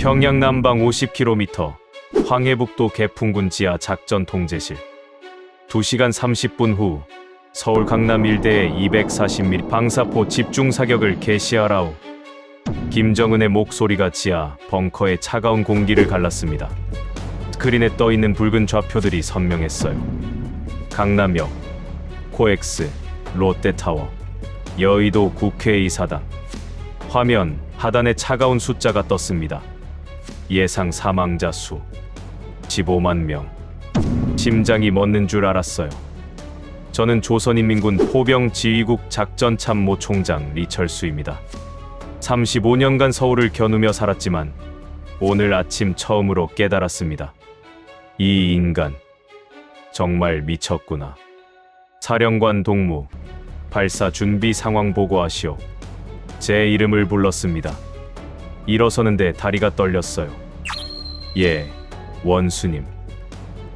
평양 남방 50km, 황해북도 개풍군 지하 작전 통제실. 2시간 30분 후 서울 강남 일대에 240mm 방사포 집중 사격을 개시하라오. 김정은의 목소리가 지하 벙커의 차가운 공기를 갈랐습니다. 스크린에 떠있는 붉은 좌표들이 선명했어요. 강남역, 코엑스, 롯데타워, 여의도 국회의사당. 화면 하단에 차가운 숫자가 떴습니다. 예상 사망자 수 15만 명. 심장이 멎는 줄 알았어요. 저는 조선인민군 포병지휘국 작전참모총장 리철수입니다. 35년간 서울을 겨누며 살았지만 오늘 아침 처음으로 깨달았습니다. 이 인간 정말 미쳤구나. 사령관 동무, 발사 준비 상황 보고하시오. 제 이름을 불렀습니다. 일어서는데 다리가 떨렸어요. 예, 원수님.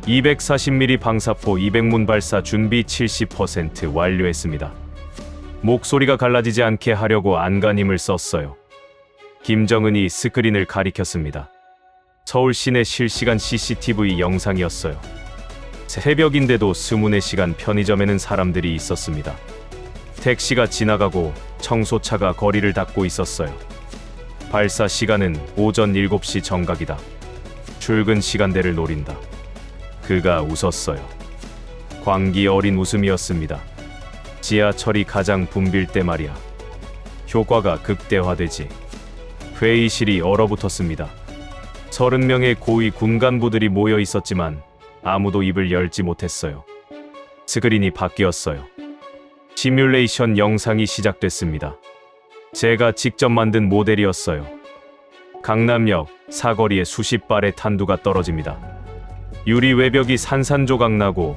240mm 방사포 200문 발사 준비 70% 완료했습니다. 목소리가 갈라지지 않게 하려고 안간힘을 썼어요. 김정은이 스크린을 가리켰습니다. 서울 시내 실시간 CCTV 영상이었어요. 새벽인데도 24시간 편의점에는 사람들이 있었습니다. 택시가 지나가고 청소차가 거리를 닦고 있었어요. 발사 시간은 오전 7시 정각이다. 출근 시간대를 노린다. 그가 웃었어요. 광기 어린 웃음이었습니다. 지하철이 가장 붐빌 때 말이야. 효과가 극대화되지. 회의실이 얼어붙었습니다. 30명의 고위 군간부들이 모여 있었지만 아무도 입을 열지 못했어요. 스크린이 바뀌었어요. 시뮬레이션 영상이 시작됐습니다. 제가 직접 만든 모델이었어요. 강남역 사거리에 수십 발의 탄두가 떨어집니다. 유리 외벽이 산산조각 나고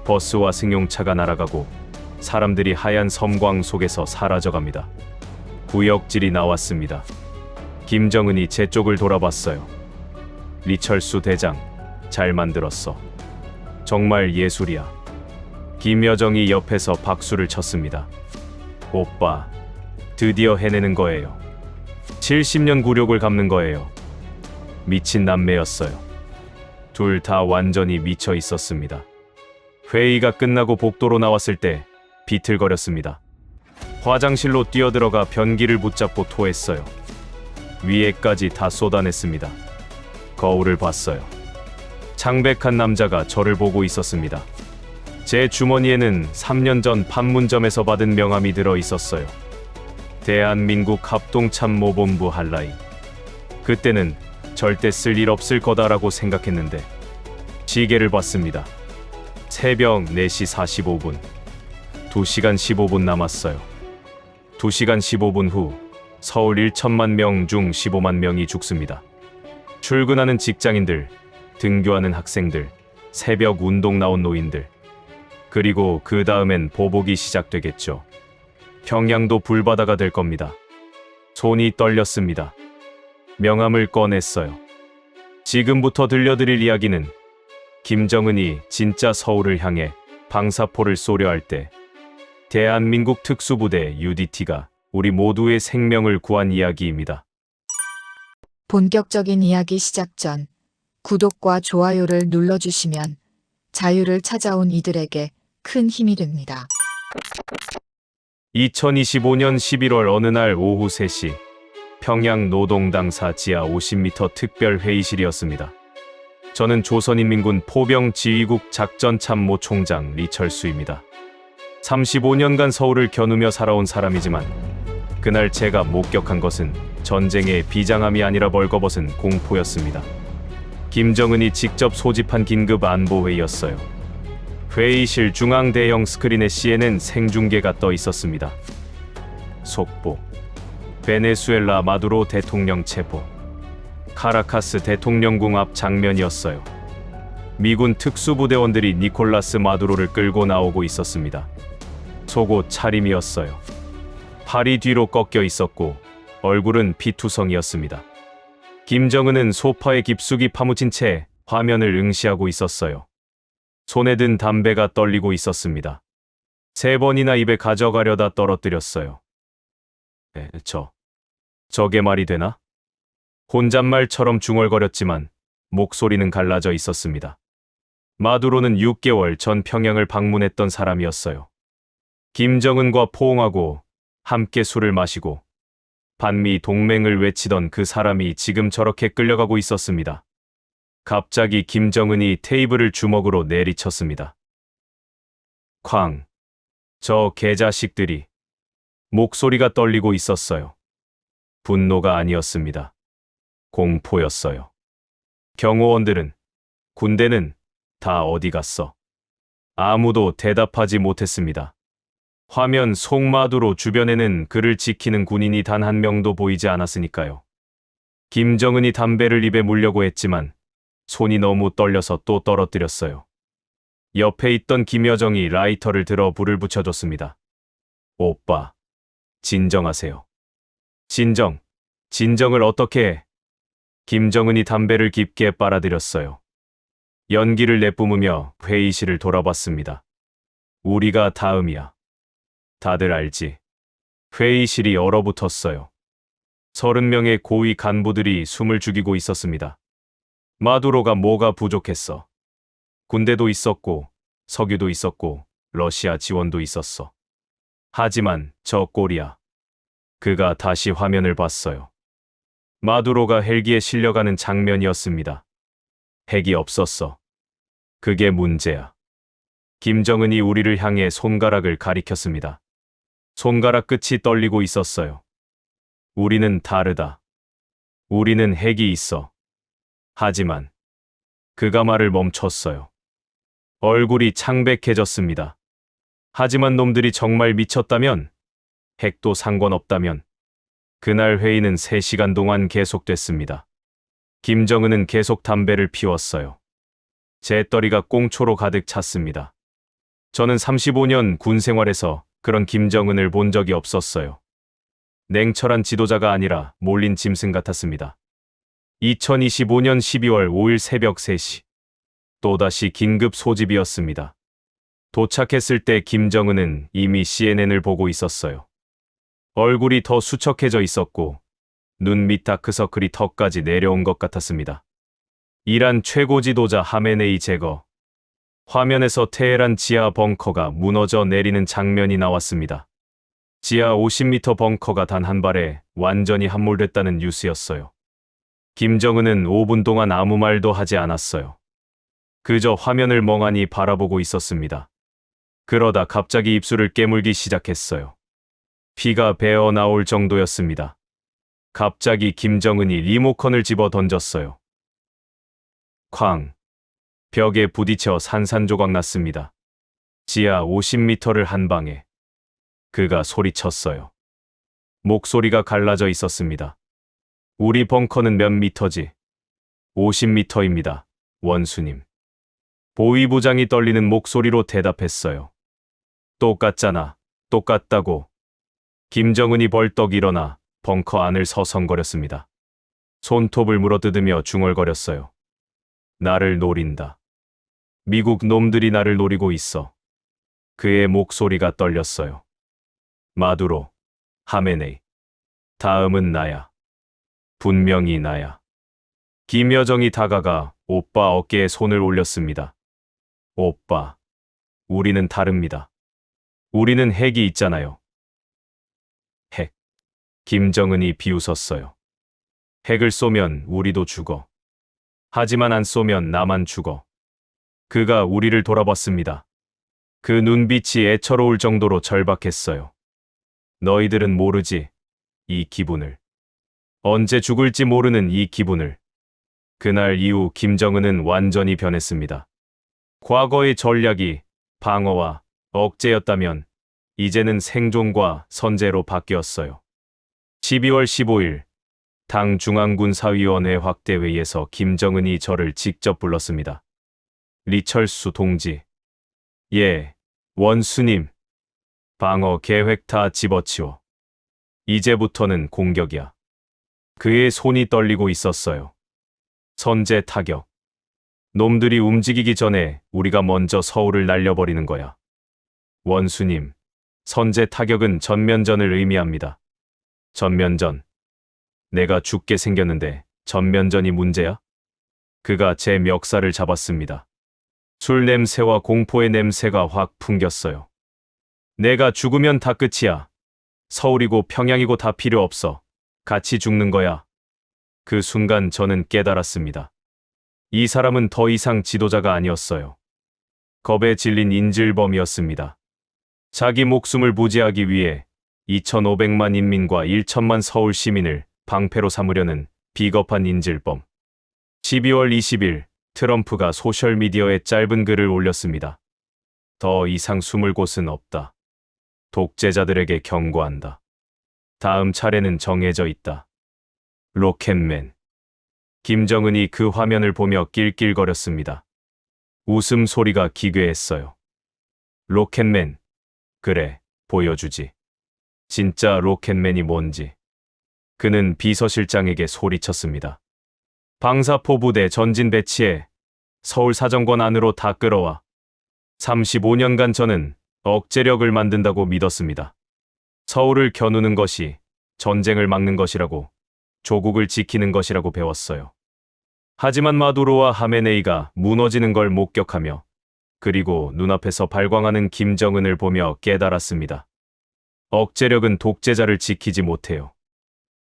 버스와 승용차가 날아가고 사람들이 하얀 섬광 속에서 사라져갑니다. 구역질이 나왔습니다. 김정은이 제 쪽을 돌아봤어요. 리철수 대장, 잘 만들었어. 정말 예술이야. 김여정이 옆에서 박수를 쳤습니다. 오빠, 드디어 해내는 거예요. 70년 굴욕을 갚는 거예요. 미친 남매였어요. 둘 다 완전히 미쳐 있었습니다. 회의가 끝나고 복도로 나왔을 때 비틀거렸습니다. 화장실로 뛰어들어가 변기를 붙잡고 토했어요. 위에까지 다 쏟아냈습니다. 거울을 봤어요. 창백한 남자가 저를 보고 있었습니다. 제 주머니에는 3년 전 판문점에서 받은 명함이 들어 있었어요. 대한민국 합동참모본부 한라인. 그때는 절대 쓸 일 없을 거다라고 생각했는데 시계를 봤습니다. 새벽 4시 45분. 2시간 15분 남았어요. 2시간 15분 후 서울 1천만 명 중 15만 명이 죽습니다. 출근하는 직장인들, 등교하는 학생들, 새벽 운동 나온 노인들. 그리고 그 다음엔 보복이 시작되겠죠. 평양도 불바다가 될 겁니다. 손이 떨렸습니다. 명함을 꺼냈어요. 지금부터 들려드릴 이야기는 김정은이 진짜 서울을 향해 방사포를 쏘려 할 때 대한민국 특수부대 UDT가 우리 모두의 생명을 구한 이야기입니다. 본격적인 이야기 시작 전 구독과 좋아요를 눌러주시면 자유를 찾아온 이들에게 큰 힘이 됩니다. 2025년 11월 어느 날 오후 3시 평양 노동당사 지하 50m 특별회의실이었습니다. 저는 조선인민군 포병지휘국 작전참모총장 리철수입니다. 35년간 서울을 겨누며 살아온 사람이지만 그날 제가 목격한 것은 전쟁의 비장함이 아니라 벌거벗은 공포였습니다. 김정은이 직접 소집한 긴급 안보회의였어요. 회의실 중앙 대형 스크린에 CNN 생중계가 떠 있었습니다. 속보. 베네수엘라 마두로 대통령 체포. 카라카스 대통령궁 앞 장면이었어요. 미군 특수부대원들이 니콜라스 마두로를 끌고 나오고 있었습니다. 속옷 차림이었어요. 팔이 뒤로 꺾여 있었고 얼굴은 피투성이었습니다. 김정은은 소파에 깊숙이 파묻힌 채 화면을 응시하고 있었어요. 손에 든 담배가 떨리고 있었습니다. 3번이나 입에 가져가려다 떨어뜨렸어요. 저게 말이 되나? 혼잣말처럼 중얼거렸지만 목소리는 갈라져 있었습니다. 마두로는 6개월 전 평양을 방문했던 사람이었어요. 김정은과 포옹하고 함께 술을 마시고 반미 동맹을 외치던 그 사람이 지금 저렇게 끌려가고 있었습니다. 갑자기 김정은이 테이블을 주먹으로 내리쳤습니다. 쾅! 저 개자식들이. 목소리가 떨리고 있었어요. 분노가 아니었습니다. 공포였어요. 경호원들은, 군대는 다 어디 갔어? 아무도 대답하지 못했습니다. 화면 속마두로 주변에는 그를 지키는 군인이 단 한 명도 보이지 않았으니까요. 김정은이 담배를 입에 물려고 했지만 손이 너무 떨려서 또 떨어뜨렸어요. 옆에 있던 김여정이 라이터를 들어 불을 붙여줬습니다. 오빠, 진정하세요. 진정을 어떻게 해? 김정은이 담배를 깊게 빨아들였어요. 연기를 내뿜으며 회의실을 돌아봤습니다. 우리가 다음이야. 다들 알지? 회의실이 얼어붙었어요. 30명의 고위 간부들이 숨을 죽이고 있었습니다. 마두로가 뭐가 부족했어? 군대도 있었고, 석유도 있었고, 러시아 지원도 있었어. 하지만 저 꼴이야. 그가 다시 화면을 봤어요. 마두로가 헬기에 실려가는 장면이었습니다. 핵이 없었어. 그게 문제야. 김정은이 우리를 향해 손가락을 가리켰습니다. 손가락 끝이 떨리고 있었어요. 우리는 다르다. 우리는 핵이 있어. 하지만 그가 말을 멈췄어요. 얼굴이 창백해졌습니다. 하지만 놈들이 정말 미쳤다면, 핵도 상관없다면, 그날 회의는 3시간 동안 계속됐습니다. 김정은은 계속 담배를 피웠어요. 제 떨이가 꽁초로 가득 찼습니다. 저는 35년 군 생활에서 그런 김정은을 본 적이 없었어요. 냉철한 지도자가 아니라 몰린 짐승 같았습니다. 2025년 12월 5일 새벽 3시. 또다시 긴급 소집이었습니다. 도착했을 때 김정은은 이미 CNN을 보고 있었어요. 얼굴이 더 수척해져 있었고 눈 밑 다크서클이 턱까지 내려온 것 같았습니다. 이란 최고 지도자 하메네이 제거. 화면에서 테헤란 지하 벙커가 무너져 내리는 장면이 나왔습니다. 지하 50m 벙커가 단 한 발에 완전히 함몰됐다는 뉴스였어요. 김정은은 5분 동안 아무 말도 하지 않았어요. 그저 화면을 멍하니 바라보고 있었습니다. 그러다 갑자기 입술을 깨물기 시작했어요. 피가 배어 나올 정도였습니다. 갑자기 김정은이 리모컨을 집어 던졌어요. 쾅! 벽에 부딪혀 산산조각 났습니다. 지하 50m를 한 방에. 그가 소리쳤어요. 목소리가 갈라져 있었습니다. 우리 벙커는 몇 미터지? 50m입니다. 원수님. 보위부장이 떨리는 목소리로 대답했어요. 똑같잖아. 똑같다고. 김정은이 벌떡 일어나 벙커 안을 서성거렸습니다. 손톱을 물어뜯으며 중얼거렸어요. 나를 노린다. 미국 놈들이 나를 노리고 있어. 그의 목소리가 떨렸어요. 마두로, 하메네이. 다음은 나야. 분명히 나야. 김여정이 다가가 오빠 어깨에 손을 올렸습니다. 오빠, 우리는 다릅니다. 우리는 핵이 있잖아요. 핵. 김정은이 비웃었어요. 핵을 쏘면 우리도 죽어. 하지만 안 쏘면 나만 죽어. 그가 우리를 돌아봤습니다. 그 눈빛이 애처로울 정도로 절박했어요. 너희들은 모르지, 이 기분을. 언제 죽을지 모르는 이 기분을. 그날 이후 김정은은 완전히 변했습니다. 과거의 전략이 방어와 억제였다면 이제는 생존과 선제로 바뀌었어요. 12월 15일 당 중앙군사위원회 확대회의에서 김정은이 저를 직접 불렀습니다. 리철수 동지. 예, 원수님. 방어 계획 다 집어치워. 이제부터는 공격이야. 그의 손이 떨리고 있었어요. 선제 타격. 놈들이 움직이기 전에 우리가 먼저 서울을 날려버리는 거야. 원수님, 선제 타격은 전면전을 의미합니다. 전면전. 내가 죽게 생겼는데 전면전이 문제야? 그가 제 멱살을 잡았습니다. 술 냄새와 공포의 냄새가 확 풍겼어요. 내가 죽으면 다 끝이야. 서울이고 평양이고 다 필요 없어. 같이 죽는 거야. 그 순간 저는 깨달았습니다. 이 사람은 더 이상 지도자가 아니었어요. 겁에 질린 인질범이었습니다. 자기 목숨을 부지하기 위해 2,500만 인민과 1천만 서울 시민을 방패로 삼으려는 비겁한 인질범. 12월 20일 트럼프가 소셜미디어에 짧은 글을 올렸습니다. 더 이상 숨을 곳은 없다. 독재자들에게 경고한다. 다음 차례는 정해져 있다. 로켓맨. 김정은이 그 화면을 보며 낄낄거렸습니다. 웃음소리가 기괴했어요. 로켓맨. 그래, 보여주지. 진짜 로켓맨이 뭔지. 그는 비서실장에게 소리쳤습니다. 방사포 부대 전진 배치해 서울 사정권 안으로 다 끌어와. 35년간 저는 억제력을 만든다고 믿었습니다. 서울을 겨누는 것이 전쟁을 막는 것이라고, 조국을 지키는 것이라고 배웠어요. 하지만 마두로와 하메네이가 무너지는 걸 목격하며, 그리고 눈앞에서 발광하는 김정은을 보며 깨달았습니다. 억제력은 독재자를 지키지 못해요.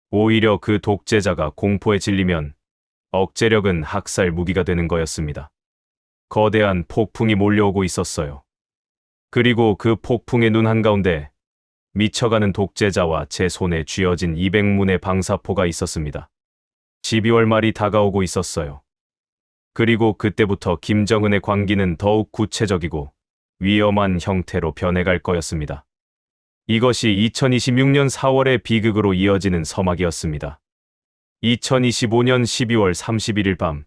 오히려 그 독재자가 공포에 질리면 억제력은 학살 무기가 되는 거였습니다. 거대한 폭풍이 몰려오고 있었어요. 그리고 그 폭풍의 눈 한가운데 미쳐가는 독재자와 제 손에 쥐어진 200문의 방사포가 있었습니다. 12월 말이 다가오고 있었어요. 그리고 그때부터 김정은의 광기는 더욱 구체적이고 위험한 형태로 변해갈 거였습니다. 이것이 2026년 4월의 비극으로 이어지는 서막이었습니다. 2025년 12월 31일 밤,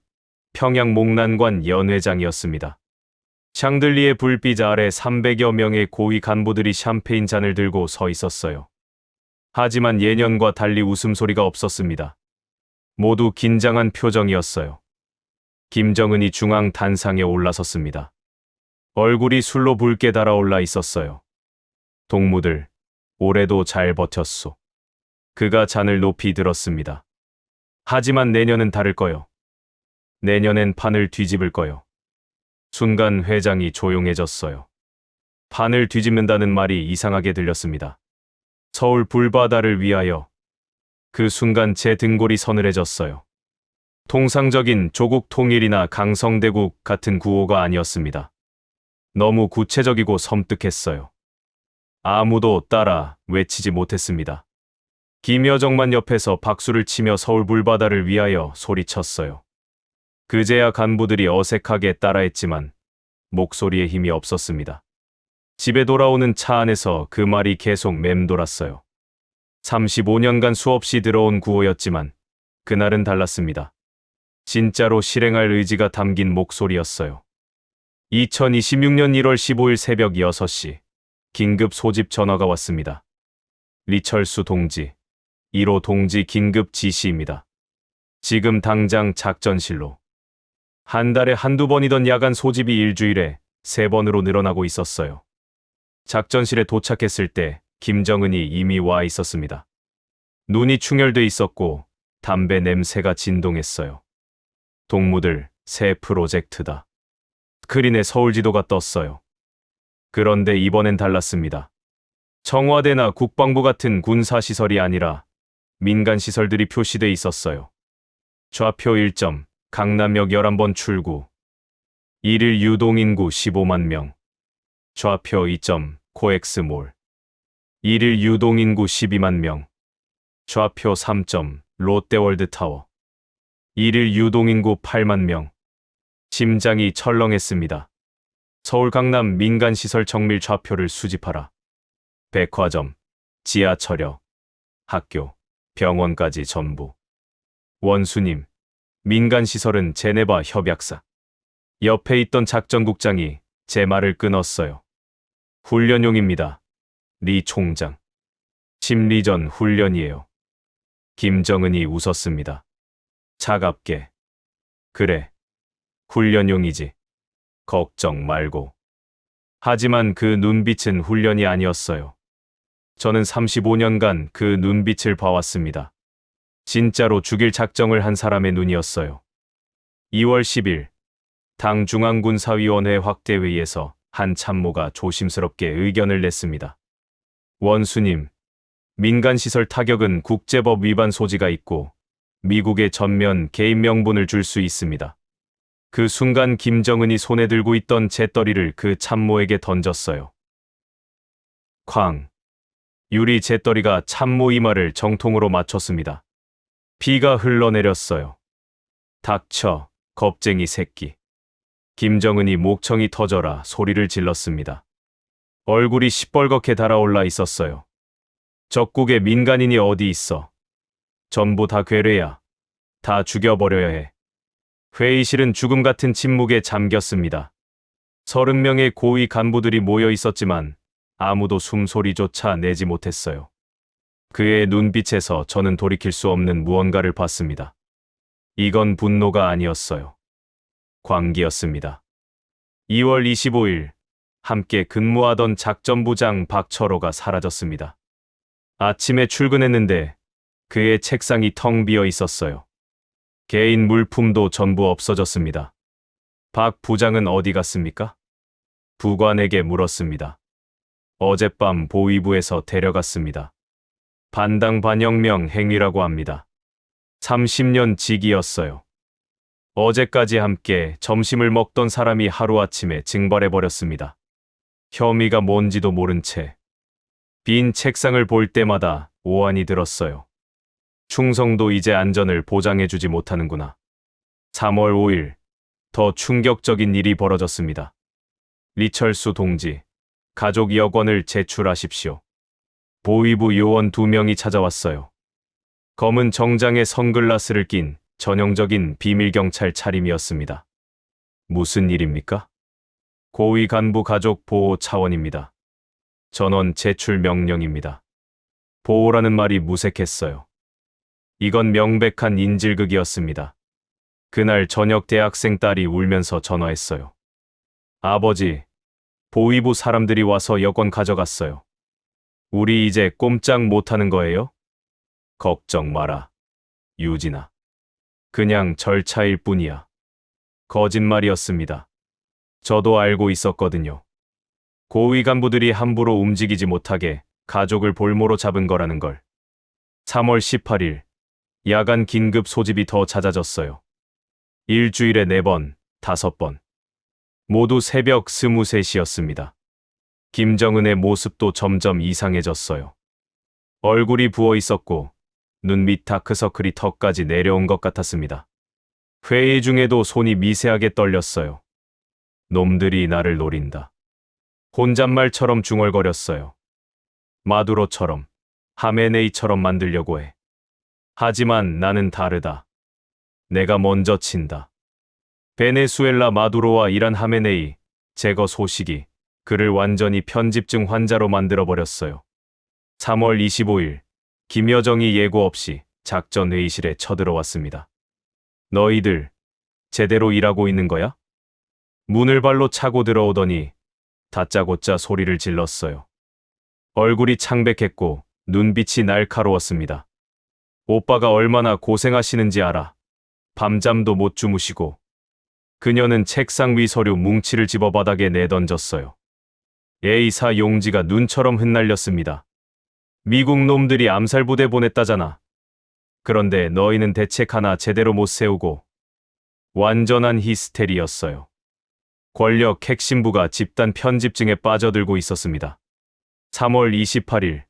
평양 목란관 연회장이었습니다. 샹들리에 불빛 아래 300여 명의 고위 간부들이 샴페인 잔을 들고 서 있었어요. 하지만 예년과 달리 웃음소리가 없었습니다. 모두 긴장한 표정이었어요. 김정은이 중앙 단상에 올라섰습니다. 얼굴이 술로 붉게 달아올라 있었어요. 동무들, 올해도 잘 버텼소. 그가 잔을 높이 들었습니다. 하지만 내년은 다를 거요. 내년엔 판을 뒤집을 거요. 순간 회장이 조용해졌어요. 판을 뒤집는다는 말이 이상하게 들렸습니다. 서울 불바다를 위하여. 그 순간 제 등골이 서늘해졌어요. 통상적인 조국 통일이나 강성대국 같은 구호가 아니었습니다. 너무 구체적이고 섬뜩했어요. 아무도 따라 외치지 못했습니다. 김여정만 옆에서 박수를 치며 서울 불바다를 위하여 소리쳤어요. 그제야 간부들이 어색하게 따라했지만 목소리에 힘이 없었습니다. 집에 돌아오는 차 안에서 그 말이 계속 맴돌았어요. 35년간 수없이 들어온 구호였지만 그날은 달랐습니다. 진짜로 실행할 의지가 담긴 목소리였어요. 2026년 1월 15일 새벽 6시 긴급 소집 전화가 왔습니다. 리철수 동지, 1호 동지 긴급 지시입니다. 지금 당장 작전실로. 한 달에 한두 번이던 야간 소집이 일주일에 3번으로 늘어나고 있었어요. 작전실에 도착했을 때 김정은이 이미 와 있었습니다. 눈이 충혈돼 있었고 담배 냄새가 진동했어요. 동무들, 새 프로젝트다. 스크린에 서울 지도가 떴어요. 그런데 이번엔 달랐습니다. 청와대나 국방부 같은 군사시설이 아니라 민간시설들이 표시돼 있었어요. 좌표 1점, 강남역 11번 출구. 1일 유동인구 15만 명. 좌표 2점, 코엑스몰. 1일 유동인구 12만 명. 좌표 3점, 롯데월드타워. 1일 유동인구 8만 명. 심장이 철렁했습니다. 서울 강남 민간시설 정밀 좌표를 수집하라. 백화점, 지하철역, 학교, 병원까지 전부. 원수님, 민간시설은 제네바 협약사. 옆에 있던 작전국장이 제 말을 끊었어요. 훈련용입니다. 리 총장. 심리전 훈련이에요. 김정은이 웃었습니다. 차갑게. 그래. 훈련용이지. 걱정 말고. 하지만 그 눈빛은 훈련이 아니었어요. 저는 35년간 그 눈빛을 봐왔습니다. 진짜로 죽일 작정을 한 사람의 눈이었어요. 2월 10일, 당 중앙군사위원회 확대회의에서 한 참모가 조심스럽게 의견을 냈습니다. 원수님, 민간시설 타격은 국제법 위반 소지가 있고 미국의 전면 개인 명분을 줄 수 있습니다. 그 순간 김정은이 손에 들고 있던 잿더리를 그 참모에게 던졌어요. 쾅! 유리 잿더리가 참모 이마를 정통으로 맞췄습니다. 피가 흘러내렸어요. 닥쳐, 겁쟁이 새끼. 김정은이 목청이 터져라 소리를 질렀습니다. 얼굴이 시뻘겋게 달아올라 있었어요. 적국에 민간인이 어디 있어. 전부 다 괴뢰야. 다 죽여버려야 해. 회의실은 죽음 같은 침묵에 잠겼습니다. 30명의 고위 간부들이 모여 있었지만 아무도 숨소리조차 내지 못했어요. 그의 눈빛에서 저는 돌이킬 수 없는 무언가를 봤습니다. 이건 분노가 아니었어요. 광기였습니다. 2월 25일, 함께 근무하던 작전부장 박철호가 사라졌습니다. 아침에 출근했는데 그의 책상이 텅 비어 있었어요. 개인 물품도 전부 없어졌습니다. 박 부장은 어디 갔습니까? 부관에게 물었습니다. 어젯밤 보위부에서 데려갔습니다. 반당반혁명 행위라고 합니다. 30년 직이었어요. 어제까지 함께 점심을 먹던 사람이 하루아침에 증발해버렸습니다. 혐의가 뭔지도 모른 채 빈 책상을 볼 때마다 오한이 들었어요. 충성도 이제 안전을 보장해주지 못하는구나. 3월 5일, 더 충격적인 일이 벌어졌습니다. 리철수 동지, 가족 여권을 제출하십시오. 보위부 요원 2명이 찾아왔어요. 검은 정장에 선글라스를 낀 전형적인 비밀경찰 차림이었습니다. 무슨 일입니까? 고위 간부 가족 보호 차원입니다. 전원 제출 명령입니다. 보호라는 말이 무색했어요. 이건 명백한 인질극이었습니다. 그날 저녁 대학생 딸이 울면서 전화했어요. 아버지, 보위부 사람들이 와서 여권 가져갔어요. 우리 이제 꼼짝 못하는 거예요? 걱정 마라, 유진아. 그냥 절차일 뿐이야. 거짓말이었습니다. 저도 알고 있었거든요. 고위 간부들이 함부로 움직이지 못하게 가족을 볼모로 잡은 거라는 걸. 3월 18일, 야간 긴급 소집이 더 잦아졌어요. 일주일에 4번, 5번. 모두 새벽 23시였습니다. 김정은의 모습도 점점 이상해졌어요. 얼굴이 부어 있었고 눈 밑 다크서클이 턱까지 내려온 것 같았습니다. 회의 중에도 손이 미세하게 떨렸어요. 놈들이 나를 노린다. 혼잣말처럼 중얼거렸어요. 마두로처럼, 하메네이처럼 만들려고 해. 하지만 나는 다르다. 내가 먼저 친다. 베네수엘라 마두로와 이란 하메네이 제거 소식이 그를 완전히 편집증 환자로 만들어버렸어요. 3월 25일, 김여정이 예고 없이 작전 회의실에 쳐들어왔습니다. 너희들 제대로 일하고 있는 거야? 문을 발로 차고 들어오더니 다짜고짜 소리를 질렀어요. 얼굴이 창백했고 눈빛이 날카로웠습니다. 오빠가 얼마나 고생하시는지 알아. 밤잠도 못 주무시고. 그녀는 책상 위 서류 뭉치를 집어 바닥에 내던졌어요. A사 용지가 눈처럼 흩날렸습니다. 미국 놈들이 암살부대 보냈다잖아. 그런데 너희는 대책 하나 제대로 못 세우고. 완전한 히스테리였어요. 권력 핵심부가 집단 편집증에 빠져들고 있었습니다. 3월 28일,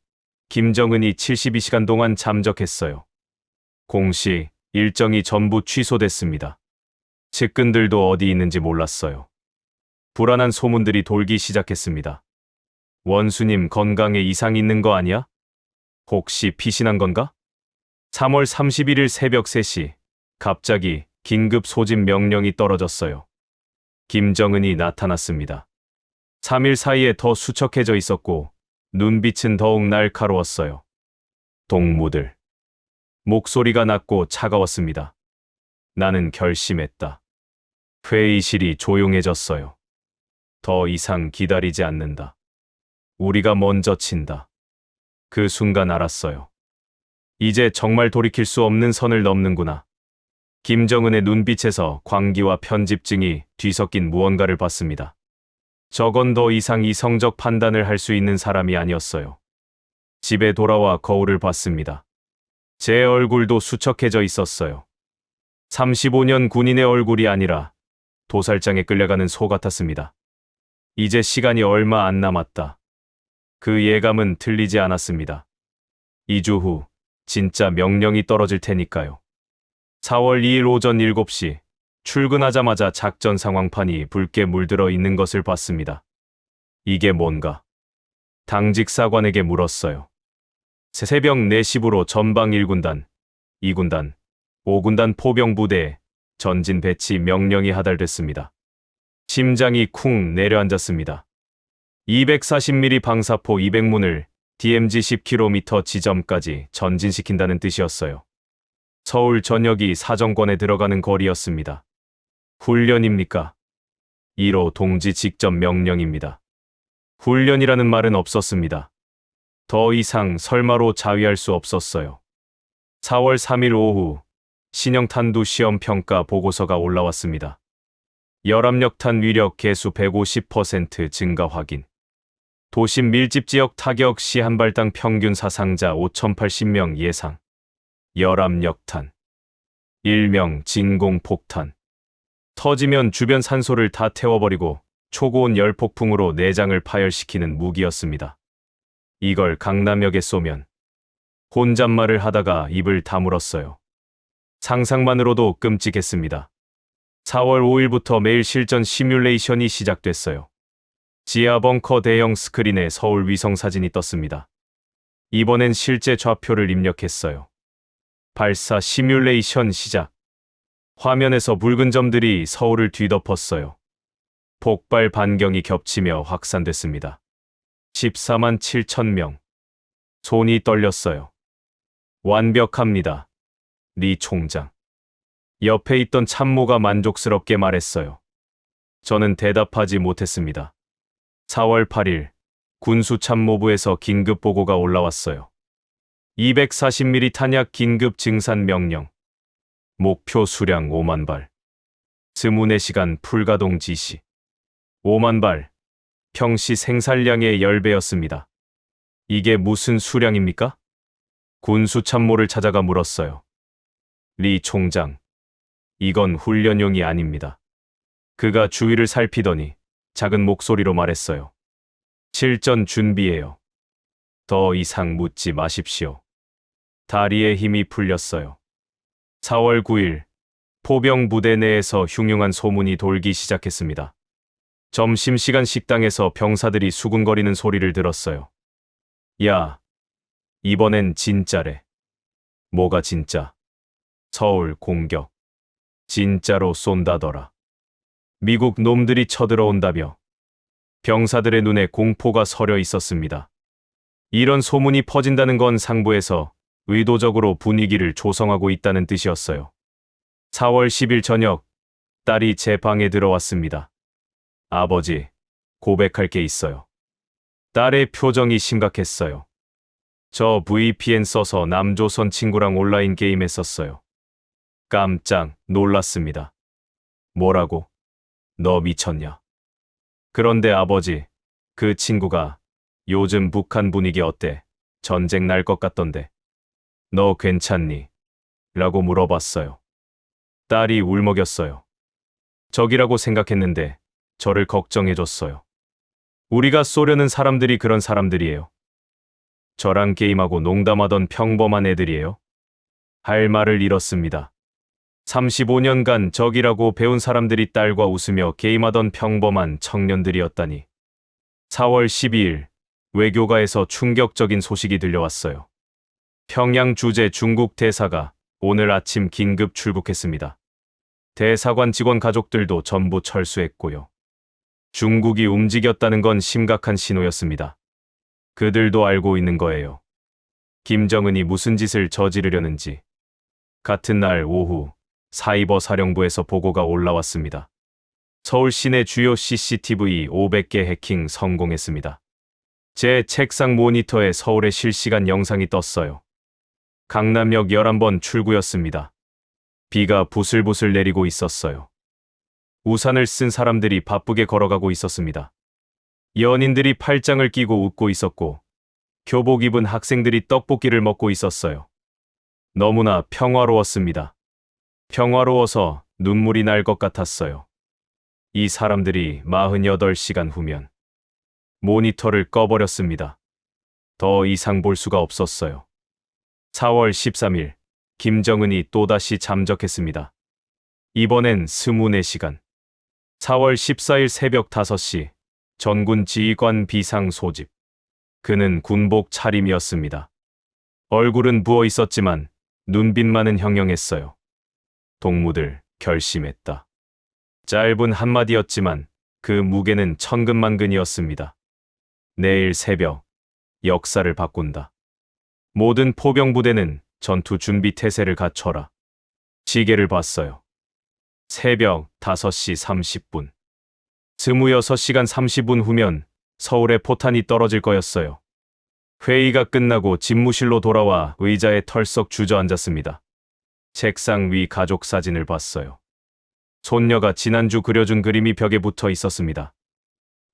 김정은이 72시간 동안 잠적했어요. 공식, 일정이 전부 취소됐습니다. 측근들도 어디 있는지 몰랐어요. 불안한 소문들이 돌기 시작했습니다. 원수님 건강에 이상 있는 거 아니야? 혹시 피신한 건가? 3월 31일 새벽 3시, 갑자기 긴급 소집 명령이 떨어졌어요. 김정은이 나타났습니다. 3일 사이에 더 수척해져 있었고 눈빛은 더욱 날카로웠어요. 동무들. 목소리가 낮고 차가웠습니다. 나는 결심했다. 회의실이 조용해졌어요. 더 이상 기다리지 않는다. 우리가 먼저 친다. 그 순간 알았어요. 이제 정말 돌이킬 수 없는 선을 넘는구나. 김정은의 눈빛에서 광기와 편집증이 뒤섞인 무언가를 봤습니다. 저건 더 이상 이성적 판단을 할 수 있는 사람이 아니었어요. 집에 돌아와 거울을 봤습니다. 제 얼굴도 수척해져 있었어요. 35년 군인의 얼굴이 아니라 도살장에 끌려가는 소 같았습니다. 이제 시간이 얼마 안 남았다. 그 예감은 틀리지 않았습니다. 2주 후 진짜 명령이 떨어질 테니까요. 4월 2일 오전 7시 출근하자마자 작전 상황판이 붉게 물들어 있는 것을 봤습니다. 이게 뭔가? 당직 사관에게 물었어요. 새벽 4시부로 전방 1군단, 2군단, 5군단 포병부대에 전진 배치 명령이 하달됐습니다. 심장이 쿵 내려앉았습니다. 240mm 방사포 200문을 DMZ 10km 지점까지 전진시킨다는 뜻이었어요. 서울 전역이 사정권에 들어가는 거리였습니다. 훈련입니까? 1호 동지 직접 명령입니다. 훈련이라는 말은 없었습니다. 더 이상 설마로 자위할 수 없었어요. 4월 3일 오후 신형탄두 시험 평가 보고서가 올라왔습니다. 열압력탄 위력 개수 150% 증가 확인. 도심 밀집 지역 타격 시 한 발당 평균 사상자 5,080명 예상. 열압력탄. 일명 진공폭탄. 터지면 주변 산소를 다 태워버리고 초고온 열폭풍으로 내장을 파열시키는 무기였습니다. 이걸 강남역에 쏘면 혼잣말을 하다가 입을 다물었어요. 상상만으로도 끔찍했습니다. 4월 5일부터 매일 실전 시뮬레이션이 시작됐어요. 지하 벙커 대형 스크린에 서울 위성 사진이 떴습니다. 이번엔 실제 좌표를 입력했어요. 발사 시뮬레이션 시작. 화면에서 붉은 점들이 서울을 뒤덮었어요. 폭발 반경이 겹치며 확산됐습니다. 14만 7천 명. 손이 떨렸어요. 완벽합니다. 리 총장. 옆에 있던 참모가 만족스럽게 말했어요. 저는 대답하지 못했습니다. 4월 8일 군수참모부에서 긴급 보고가 올라왔어요. 240mm 탄약 긴급 증산 명령. 목표 수량 5만 발. 24시간 풀가동 지시. 5만 발. 평시 생산량의 10배였습니다. 이게 무슨 수량입니까? 군수참모를 찾아가 물었어요. 리 총장. 이건 훈련용이 아닙니다. 그가 주위를 살피더니 작은 목소리로 말했어요. 실전 준비예요. 더 이상 묻지 마십시오. 다리에 힘이 풀렸어요. 4월 9일 포병 부대 내에서 흉흉한 소문이 돌기 시작했습니다. 점심시간 식당에서 병사들이 수군거리는 소리를 들었어요. 야, 이번엔 진짜래. 뭐가 진짜? 서울 공격. 진짜로 쏜다더라. 미국 놈들이 쳐들어온다며. 병사들의 눈에 공포가 서려 있었습니다. 이런 소문이 퍼진다는 건 상부에서 의도적으로 분위기를 조성하고 있다는 뜻이었어요. 4월 10일 저녁, 딸이 제 방에 들어왔습니다. 아버지, 고백할 게 있어요. 딸의 표정이 심각했어요. 저 VPN 써서 남조선 친구랑 온라인 게임 했었어요. 깜짝 놀랐습니다. 뭐라고? 너 미쳤냐? 그런데 아버지, 그 친구가 요즘 북한 분위기 어때? 전쟁 날 것 같던데. 너 괜찮니? 라고 물어봤어요. 딸이 울먹였어요. 적이라고 생각했는데 저를 걱정해줬어요. 우리가 쏘려는 사람들이 그런 사람들이에요. 저랑 게임하고 농담하던 평범한 애들이에요. 할 말을 잃었습니다. 35년간 적이라고 배운 사람들이 딸과 웃으며 게임하던 평범한 청년들이었다니. 4월 12일 외교가에서 충격적인 소식이 들려왔어요. 평양 주재 중국 대사가 오늘 아침 긴급 출국했습니다. 대사관 직원 가족들도 전부 철수했고요. 중국이 움직였다는 건 심각한 신호였습니다. 그들도 알고 있는 거예요. 김정은이 무슨 짓을 저지르려는지. 같은 날 오후 사이버 사령부에서 보고가 올라왔습니다. 서울 시내 주요 CCTV 500개 해킹 성공했습니다. 제 책상 모니터에 서울의 실시간 영상이 떴어요. 강남역 11번 출구였습니다. 비가 부슬부슬 내리고 있었어요. 우산을 쓴 사람들이 바쁘게 걸어가고 있었습니다. 연인들이 팔짱을 끼고 웃고 있었고 교복 입은 학생들이 떡볶이를 먹고 있었어요. 너무나 평화로웠습니다. 평화로워서 눈물이 날 것 같았어요. 이 사람들이 48시간 후면 모니터를 꺼버렸습니다. 더 이상 볼 수가 없었어요. 4월 13일 김정은이 또다시 잠적했습니다. 이번엔 24시간. 4월 14일 새벽 5시 전군 지휘관 비상 소집. 그는 군복 차림이었습니다. 얼굴은 부어 있었지만 눈빛만은 형형했어요. 동무들 결심했다. 짧은 한마디였지만 그 무게는 천근만근이었습니다. 내일 새벽 역사를 바꾼다. 모든 포병부대는 전투 준비 태세를 갖춰라. 시계를 봤어요. 새벽 5시 30분. 26시간 30분 후면 서울에 포탄이 떨어질 거였어요. 회의가 끝나고 집무실로 돌아와 의자에 털썩 주저앉았습니다. 책상 위 가족 사진을 봤어요. 손녀가 지난주 그려준 그림이 벽에 붙어 있었습니다.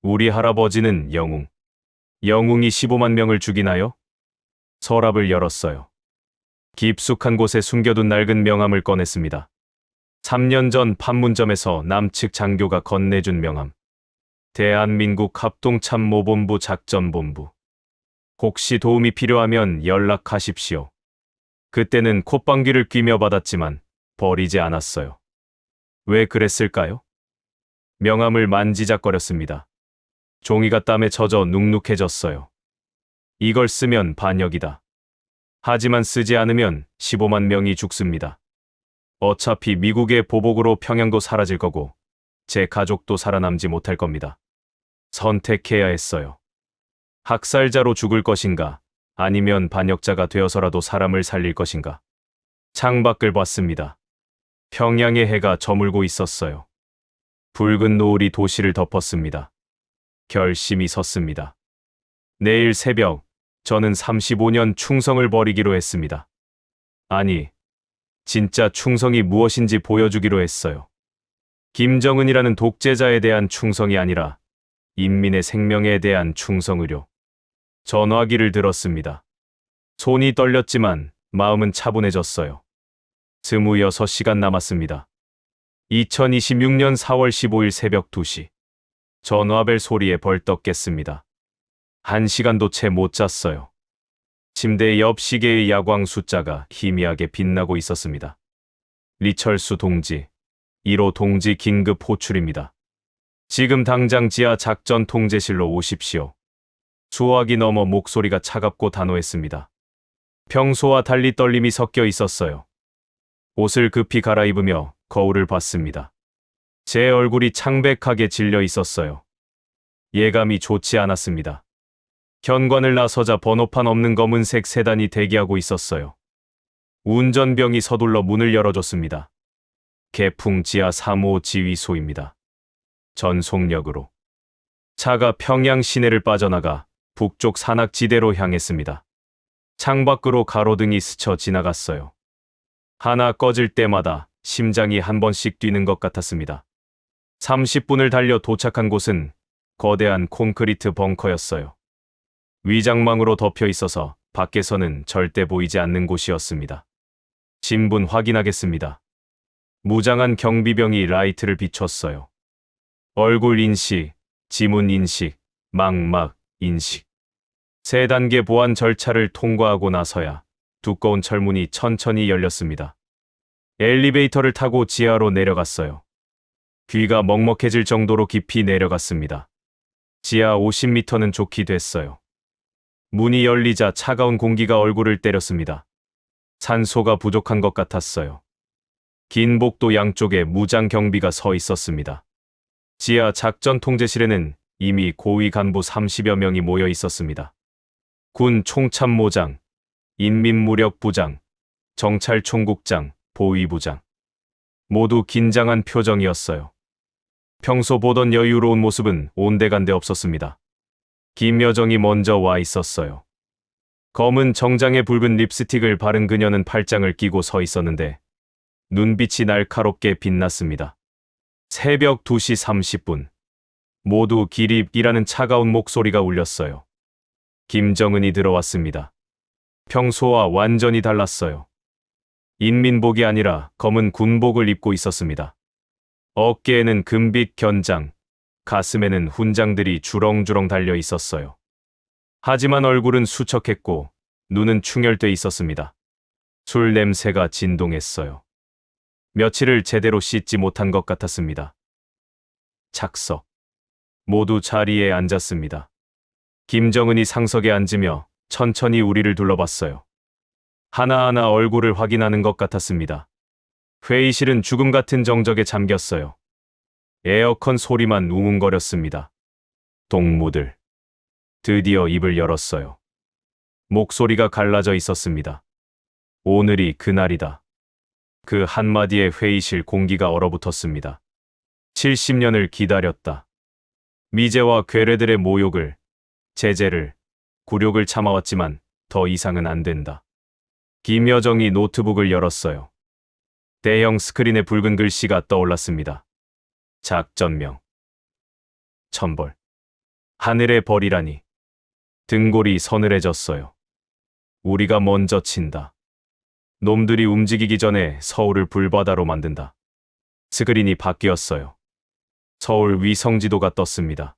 우리 할아버지는 영웅. 영웅이 15만 명을 죽이나요? 서랍을 열었어요. 깊숙한 곳에 숨겨둔 낡은 명함을 꺼냈습니다. 3년 전 판문점에서 남측 장교가 건네준 명함. 대한민국 합동참모본부 작전본부. 혹시 도움이 필요하면 연락하십시오. 그때는 콧방귀를 뀌며 받았지만 버리지 않았어요. 왜 그랬을까요? 명함을 만지작거렸습니다. 종이가 땀에 젖어 눅눅해졌어요. 이걸 쓰면 반역이다. 하지만 쓰지 않으면 15만 명이 죽습니다. 어차피 미국의 보복으로 평양도 사라질 거고 제 가족도 살아남지 못할 겁니다. 선택해야 했어요. 학살자로 죽을 것인가 아니면 반역자가 되어서라도 사람을 살릴 것인가. 창밖을 봤습니다. 평양의 해가 저물고 있었어요. 붉은 노을이 도시를 덮었습니다. 결심이 섰습니다. 내일 새벽 저는 35년 충성을 버리기로 했습니다. 아니, 진짜 충성이 무엇인지 보여주기로 했어요. 김정은이라는 독재자에 대한 충성이 아니라 인민의 생명에 대한 충성의료. 전화기를 들었습니다. 손이 떨렸지만 마음은 차분해졌어요. 26시간 남았습니다. 2026년 4월 15일 새벽 2시. 전화벨 소리에 벌떡 깼습니다. 1시간도 채 못 잤어요. 침대 옆 시계의 야광 숫자가 희미하게 빛나고 있었습니다. 리철수 동지, 1호 동지 긴급 호출입니다. 지금 당장 지하 작전 통제실로 오십시오. 수화기 넘어 목소리가 차갑고 단호했습니다. 평소와 달리 떨림이 섞여 있었어요. 옷을 급히 갈아입으며 거울을 봤습니다. 제 얼굴이 창백하게 질려 있었어요. 예감이 좋지 않았습니다. 현관을 나서자 번호판 없는 검은색 세단이 대기하고 있었어요. 운전병이 서둘러 문을 열어줬습니다. 개풍 지하 3호 지휘소입니다. 전속력으로. 차가 평양 시내를 빠져나가 북쪽 산악지대로 향했습니다. 창밖으로 가로등이 스쳐 지나갔어요. 하나 꺼질 때마다 심장이 한 번씩 뛰는 것 같았습니다. 30분을 달려 도착한 곳은 거대한 콘크리트 벙커였어요. 위장망으로 덮여 있어서 밖에서는 절대 보이지 않는 곳이었습니다. 신분 확인하겠습니다. 무장한 경비병이 라이트를 비췄어요. 얼굴 인식, 지문 인식, 망막 인식. 3단계 보안 절차를 통과하고 나서야 두꺼운 철문이 천천히 열렸습니다. 엘리베이터를 타고 지하로 내려갔어요. 귀가 먹먹해질 정도로 깊이 내려갔습니다. 지하 50m는 좋게 됐어요. 문이 열리자 차가운 공기가 얼굴을 때렸습니다. 산소가 부족한 것 같았어요. 긴 복도 양쪽에 무장 경비가 서 있었습니다. 지하 작전 통제실에는 이미 고위 간부 30여 명이 모여 있었습니다. 군 총참모장, 인민무력부장, 정찰총국장, 보위부장. 모두 긴장한 표정이었어요. 평소 보던 여유로운 모습은 온데간데 없었습니다. 김여정이 먼저 와 있었어요. 검은 정장에 붉은 립스틱을 바른 그녀는 팔짱을 끼고 서 있었는데 눈빛이 날카롭게 빛났습니다. 새벽 2시 30분. 모두 기립이라는 차가운 목소리가 울렸어요. 김정은이 들어왔습니다. 평소와 완전히 달랐어요. 인민복이 아니라 검은 군복을 입고 있었습니다. 어깨에는 금빛 견장, 가슴에는 훈장들이 주렁주렁 달려 있었어요. 하지만 얼굴은 수척했고 눈은 충혈돼 있었습니다. 술 냄새가 진동했어요. 며칠을 제대로 씻지 못한 것 같았습니다. 착석. 모두 자리에 앉았습니다. 김정은이 상석에 앉으며 천천히 우리를 둘러봤어요. 하나하나 얼굴을 확인하는 것 같았습니다. 회의실은 죽음 같은 정적에 잠겼어요. 에어컨 소리만 웅웅거렸습니다. 동무들. 드디어 입을 열었어요. 목소리가 갈라져 있었습니다. 오늘이 그날이다. 그 한마디에 회의실 공기가 얼어붙었습니다. 70년을 기다렸다. 미제와 괴뢰들의 모욕을, 제재를, 굴욕을 참아왔지만 더 이상은 안 된다. 김여정이 노트북을 열었어요. 대형 스크린에 붉은 글씨가 떠올랐습니다. 작전명. 천벌. 하늘의 벌이라니. 등골이 서늘해졌어요. 우리가 먼저 친다. 놈들이 움직이기 전에 서울을 불바다로 만든다. 스크린이 바뀌었어요. 서울 위성지도가 떴습니다.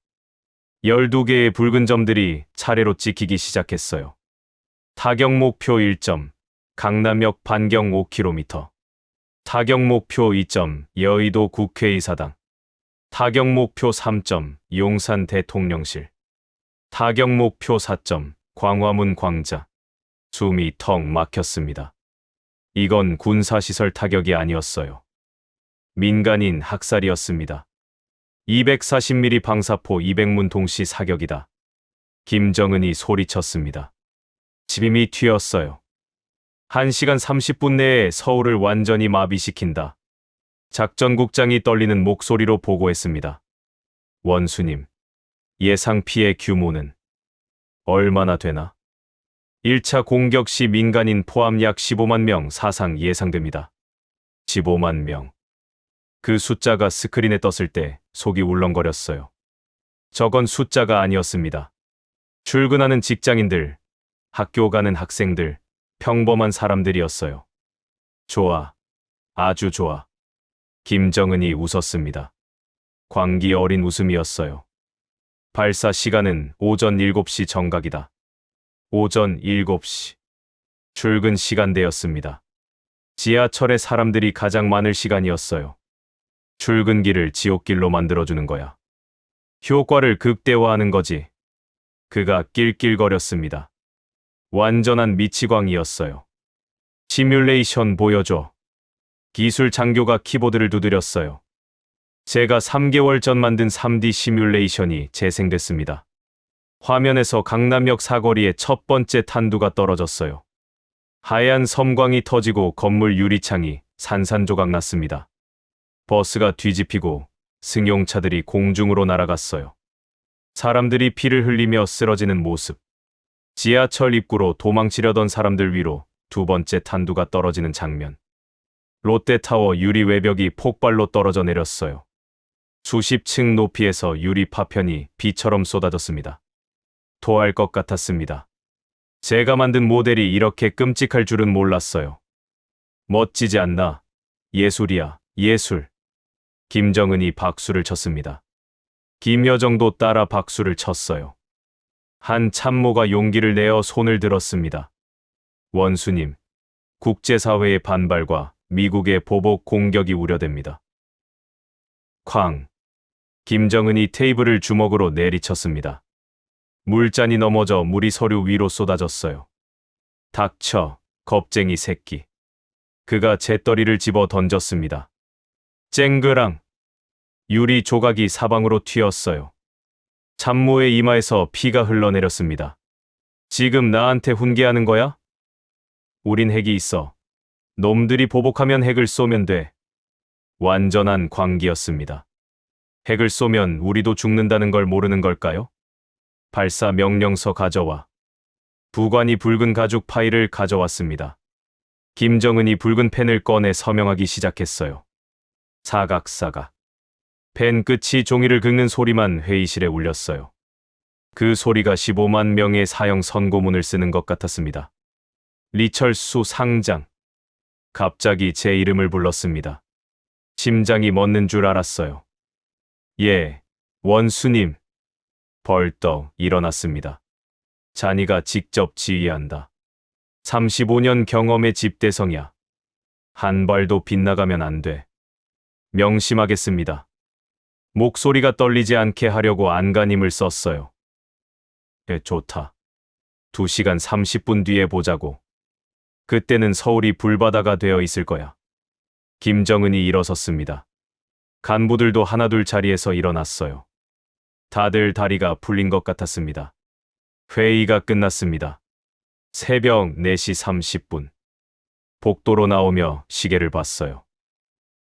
12개의 붉은 점들이 차례로 찍히기 시작했어요. 타격 목표 1점, 강남역 반경 5km. 타격 목표 2점, 여의도 국회의사당. 타격 목표 3점, 용산 대통령실. 타격 목표 4점, 광화문 광장. 숨이 턱 막혔습니다. 이건 군사시설 타격이 아니었어요. 민간인 학살이었습니다. 240mm 방사포 200문 동시 사격이다. 김정은이 소리쳤습니다. 집임이 튀었어요. 1시간 30분 내에 서울을 완전히 마비시킨다. 작전국장이 떨리는 목소리로 보고했습니다. 원수님, 예상 피해 규모는 얼마나 되나? 1차 공격 시 민간인 포함 약 15만 명 사상 예상됩니다. 15만 명. 그 숫자가 스크린에 떴을 때 속이 울렁거렸어요. 저건 숫자가 아니었습니다. 출근하는 직장인들, 학교 가는 학생들, 평범한 사람들이었어요. 좋아. 아주 좋아. 김정은이 웃었습니다. 광기 어린 웃음이었어요. 발사 시간은 오전 7시 정각이다. 오전 7시. 출근 시간대였습니다. 지하철에 사람들이 가장 많을 시간이었어요. 출근길을 지옥길로 만들어주는 거야. 효과를 극대화하는 거지. 그가 낄낄거렸습니다. 완전한 미치광이었어요. 시뮬레이션 보여줘. 기술 장교가 키보드를 두드렸어요. 제가 3개월 전 만든 3D 시뮬레이션이 재생됐습니다. 화면에서 강남역 사거리에 첫 번째 탄두가 떨어졌어요. 하얀 섬광이 터지고 건물 유리창이 산산조각 났습니다. 버스가 뒤집히고 승용차들이 공중으로 날아갔어요. 사람들이 피를 흘리며 쓰러지는 모습. 지하철 입구로 도망치려던 사람들 위로 두 번째 탄두가 떨어지는 장면. 롯데타워 유리 외벽이 폭발로 떨어져 내렸어요. 수십 층 높이에서 유리 파편이 비처럼 쏟아졌습니다. 토할 것 같았습니다. 제가 만든 모델이 이렇게 끔찍할 줄은 몰랐어요. 멋지지 않나? 예술이야, 예술. 김정은이 박수를 쳤습니다. 김여정도 따라 박수를 쳤어요. 한 참모가 용기를 내어 손을 들었습니다. 원수님, 국제사회의 반발과 미국의 보복 공격이 우려됩니다. 쾅. 김정은이 테이블을 주먹으로 내리쳤습니다. 물잔이 넘어져 물이 서류 위로 쏟아졌어요. 닥쳐, 겁쟁이 새끼. 그가 재떨이를 집어 던졌습니다. 쨍그랑. 유리 조각이 사방으로 튀었어요. 참모의 이마에서 피가 흘러내렸습니다. 지금 나한테 훈계하는 거야? 우린 핵이 있어. 놈들이 보복하면 핵을 쏘면 돼. 완전한 광기였습니다. 핵을 쏘면 우리도 죽는다는 걸 모르는 걸까요? 발사 명령서 가져와. 부관이 붉은 가죽 파일을 가져왔습니다. 김정은이 붉은 펜을 꺼내 서명하기 시작했어요. 사각사각. 펜 끝이 종이를 긁는 소리만 회의실에 울렸어요. 그 소리가 15만 명의 사형 선고문을 쓰는 것 같았습니다. 리철수 상장. 갑자기 제 이름을 불렀습니다. 심장이 멎는 줄 알았어요. 예, 원수님. 벌떡 일어났습니다. 자니가 직접 지휘한다. 35년 경험의 집대성이야. 한 발도 빗나가면 안 돼. 명심하겠습니다. 목소리가 떨리지 않게 하려고 안간힘을 썼어요. 좋다. 2시간 30분 뒤에 보자고. 그때는 서울이 불바다가 되어 있을 거야. 김정은이 일어섰습니다. 간부들도 하나둘 자리에서 일어났어요. 다들 다리가 풀린 것 같았습니다. 회의가 끝났습니다. 새벽 4시 30분. 복도로 나오며 시계를 봤어요.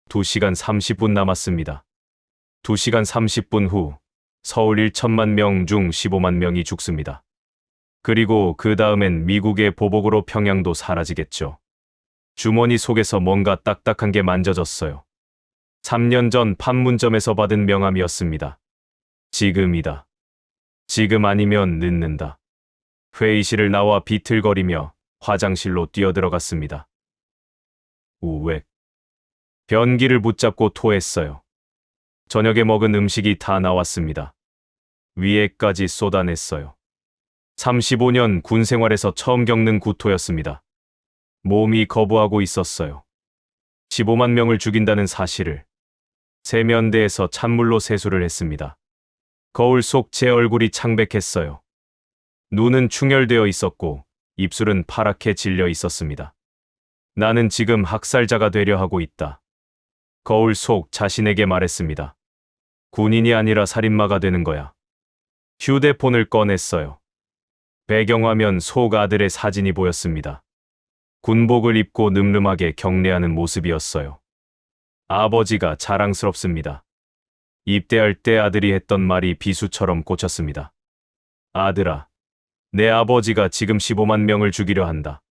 2시간 30분 남았습니다. 2시간 30분 후 서울 1천만 명 중 15만 명이 죽습니다. 그리고 그 다음엔 미국의 보복으로 평양도 사라지겠죠. 주머니 속에서 뭔가 딱딱한 게 만져졌어요. 3년 전 판문점에서 받은 명함이었습니다. 지금이다. 지금 아니면 늦는다. 회의실을 나와 비틀거리며 화장실로 뛰어들어갔습니다. 우웩. 변기를 붙잡고 토했어요. 저녁에 먹은 음식이 다 나왔습니다. 위에까지 쏟아냈어요. 35년 군 생활에서 처음 겪는 구토였습니다. 몸이 거부하고 있었어요. 15만 명을 죽인다는 사실을. 세면대에서 찬물로 세수를 했습니다. 거울 속 제 얼굴이 창백했어요. 눈은 충혈되어 있었고 입술은 파랗게 질려 있었습니다. 나는 지금 학살자가 되려 하고 있다. 거울 속 자신에게 말했습니다. 군인이 아니라 살인마가 되는 거야. 휴대폰을 꺼냈어요. 배경화면 속 아들의 사진이 보였습니다. 군복을 입고 늠름하게 경례하는 모습이었어요. 아버지가 자랑스럽습니다. 입대할 때 아들이 했던 말이 비수처럼 꽂혔습니다. 아들아, 내 아버지가 지금 15만 명을 죽이려 한다.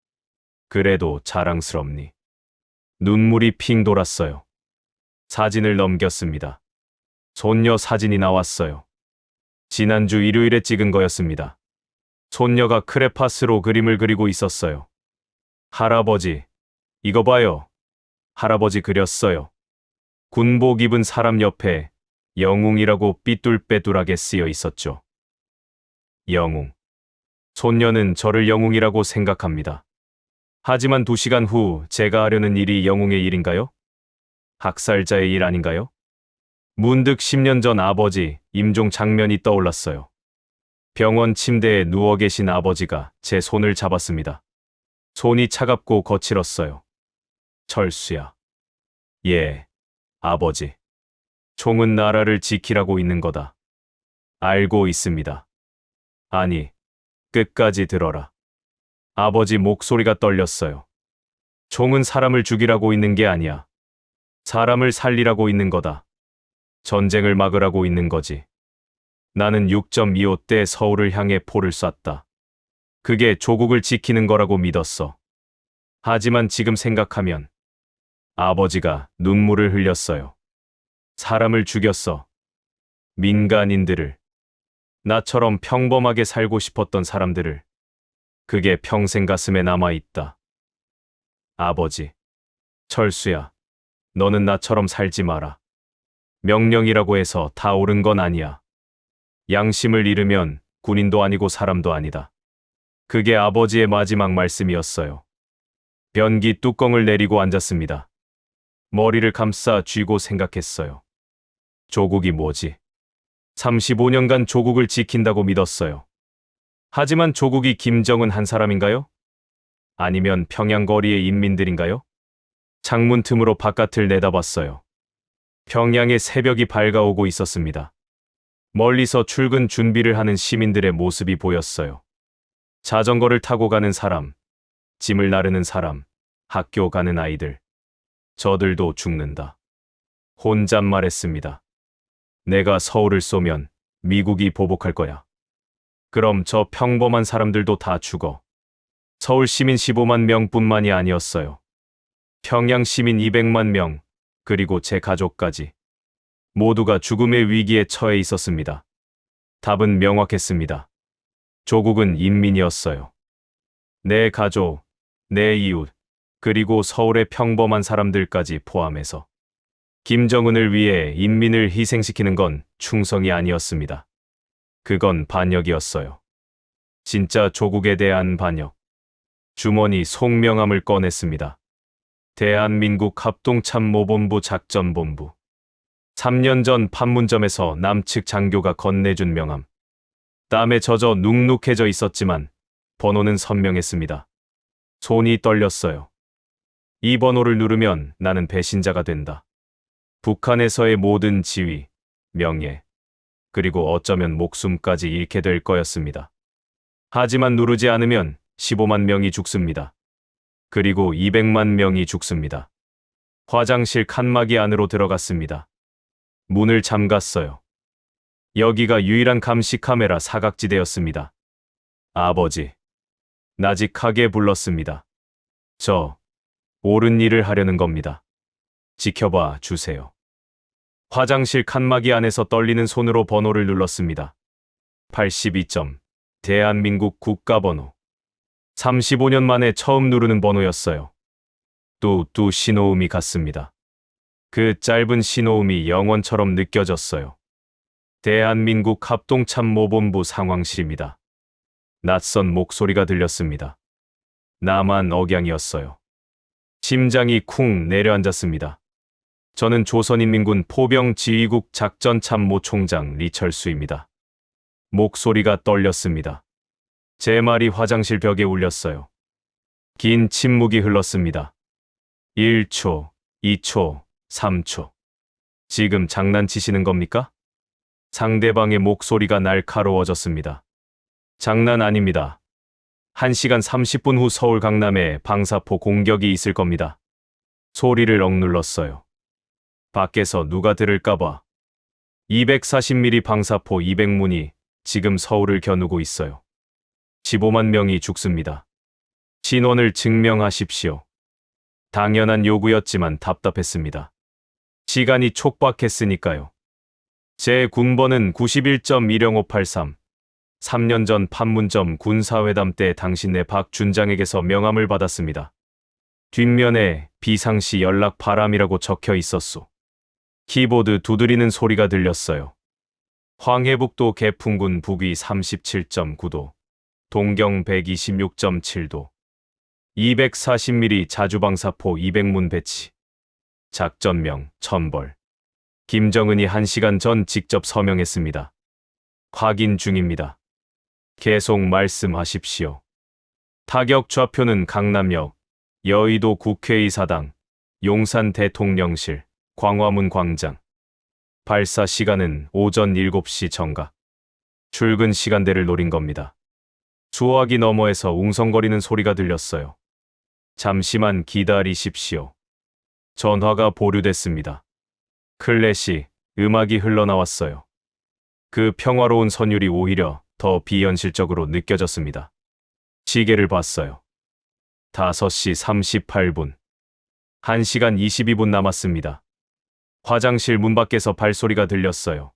그래도 자랑스럽니? 눈물이 핑 돌았어요. 사진을 넘겼습니다. 손녀 사진이 나왔어요. 지난주 일요일에 찍은 거였습니다. 손녀가 크레파스로 그림을 그리고 있었어요. 할아버지, 이거 봐요. 할아버지 그렸어요. 군복 입은 사람 옆에 영웅이라고 삐뚤빼뚤하게 쓰여 있었죠. 영웅. 손녀는 저를 영웅이라고 생각합니다. 하지만 2시간 후 제가 하려는 일이 영웅의 일인가요? 학살자의 일 아닌가요? 문득 10년 전 아버지 임종 장면이 떠올랐어요. 병원 침대에 누워 계신 아버지가 제 손을 잡았습니다. 손이 차갑고 거칠었어요. 철수야. 예, 아버지. 총은 나라를 지키라고 있는 거다. 알고 있습니다. 아니, 끝까지 들어라. 아버지 목소리가 떨렸어요. 총은 사람을 죽이라고 있는 게 아니야. 사람을 살리라고 있는 거다. 전쟁을 막으라고 있는 거지. 나는 6.25 때 서울을 향해 포를 쐈다. 그게 조국을 지키는 거라고 믿었어. 하지만 지금 생각하면 아버지가 눈물을 흘렸어요. 사람을 죽였어. 민간인들을. 나처럼 평범하게 살고 싶었던 사람들을. 그게 평생 가슴에 남아있다. 아버지. 철수야. 너는 나처럼 살지 마라. 명령이라고 해서 다 옳은 건 아니야. 양심을 잃으면 군인도 아니고 사람도 아니다. 그게 아버지의 마지막 말씀이었어요. 변기 뚜껑을 내리고 앉았습니다. 머리를 감싸 쥐고 생각했어요. 조국이 뭐지? 35년간 조국을 지킨다고 믿었어요. 하지만 조국이 김정은 한 사람인가요? 아니면 평양 거리의 인민들인가요? 창문 틈으로 바깥을 내다봤어요. 평양의 새벽이 밝아오고 있었습니다. 멀리서 출근 준비를 하는 시민들의 모습이 보였어요. 자전거를 타고 가는 사람, 짐을 나르는 사람, 학교 가는 아이들. 저들도 죽는다. 혼잣말했습니다. 내가 서울을 쏘면 미국이 보복할 거야. 그럼 저 평범한 사람들도 다 죽어. 서울 시민 15만 명뿐만이 아니었어요. 평양 시민 200만 명, 그리고 제 가족까지. 모두가 죽음의 위기에 처해 있었습니다. 답은 명확했습니다. 조국은 인민이었어요. 내 가족, 내 이웃, 그리고 서울의 평범한 사람들까지 포함해서. 김정은을 위해 인민을 희생시키는 건 충성이 아니었습니다. 그건 반역이었어요. 진짜 조국에 대한 반역. 주머니 송명함을 꺼냈습니다. 대한민국 합동참모본부 작전본부. 3년 전 판문점에서 남측 장교가 건네준 명함. 땀에 젖어 눅눅해져 있었지만 번호는 선명했습니다. 손이 떨렸어요. 이 번호를 누르면 나는 배신자가 된다. 북한에서의 모든 지위, 명예, 그리고 어쩌면 목숨까지 잃게 될 거였습니다. 하지만 누르지 않으면 15만 명이 죽습니다. 그리고 200만 명이 죽습니다. 화장실 칸막이 안으로 들어갔습니다. 문을 잠갔어요. 여기가 유일한 감시 카메라 사각지대였습니다. 아버지. 나직하게 불렀습니다. 저, 옳은 일을 하려는 겁니다. 지켜봐 주세요. 화장실 칸막이 안에서 떨리는 손으로 번호를 눌렀습니다. 82점. 대한민국 국가번호. 35년 만에 처음 누르는 번호였어요. 뚜뚜 신호음이 갔습니다. 그 짧은 신호음이 영원처럼 느껴졌어요. 대한민국 합동참모본부 상황실입니다. 낯선 목소리가 들렸습니다. 나만 억양이었어요. 심장이 쿵 내려앉았습니다. 저는 조선인민군 포병지휘국 작전참모총장 리철수입니다. 목소리가 떨렸습니다. 제 말이 화장실 벽에 울렸어요. 긴 침묵이 흘렀습니다. 1초, 2초, 3초. 지금 장난치시는 겁니까? 상대방의 목소리가 날카로워졌습니다. 장난 아닙니다. 1시간 30분 후 서울 강남에 방사포 공격이 있을 겁니다. 소리를 억눌렀어요. 밖에서 누가 들을까봐. 240mm 방사포 200문이 지금 서울을 겨누고 있어요. 15만 명이 죽습니다. 신원을 증명하십시오. 당연한 요구였지만 답답했습니다. 시간이 촉박했으니까요. 제 군번은 91.10583. 3년 전 판문점 군사회담 때 당신네 박 준장에게서 명함을 받았습니다. 뒷면에 비상시 연락 바람이라고 적혀 있었소. 키보드 두드리는 소리가 들렸어요. 황해북도 개풍군 북위 37.9도, 동경 126.7도, 240mm 자주방사포 200문 배치. 작전명 천벌. 김정은이 1시간 전 직접 서명했습니다. 확인 중입니다. 계속 말씀하십시오. 타격 좌표는 강남역, 여의도 국회의사당, 용산 대통령실, 광화문 광장. 발사 시간은 오전 7시 정각. 출근 시간대를 노린 겁니다. 수화기 너머에서 웅성거리는 소리가 들렸어요. 잠시만 기다리십시오. 전화가 보류됐습니다. 클래식 음악이 흘러나왔어요. 그 평화로운 선율이 오히려 더 비현실적으로 느껴졌습니다. 시계를 봤어요. 5시 38분. 1시간 22분 남았습니다. 화장실 문 밖에서 발소리가 들렸어요.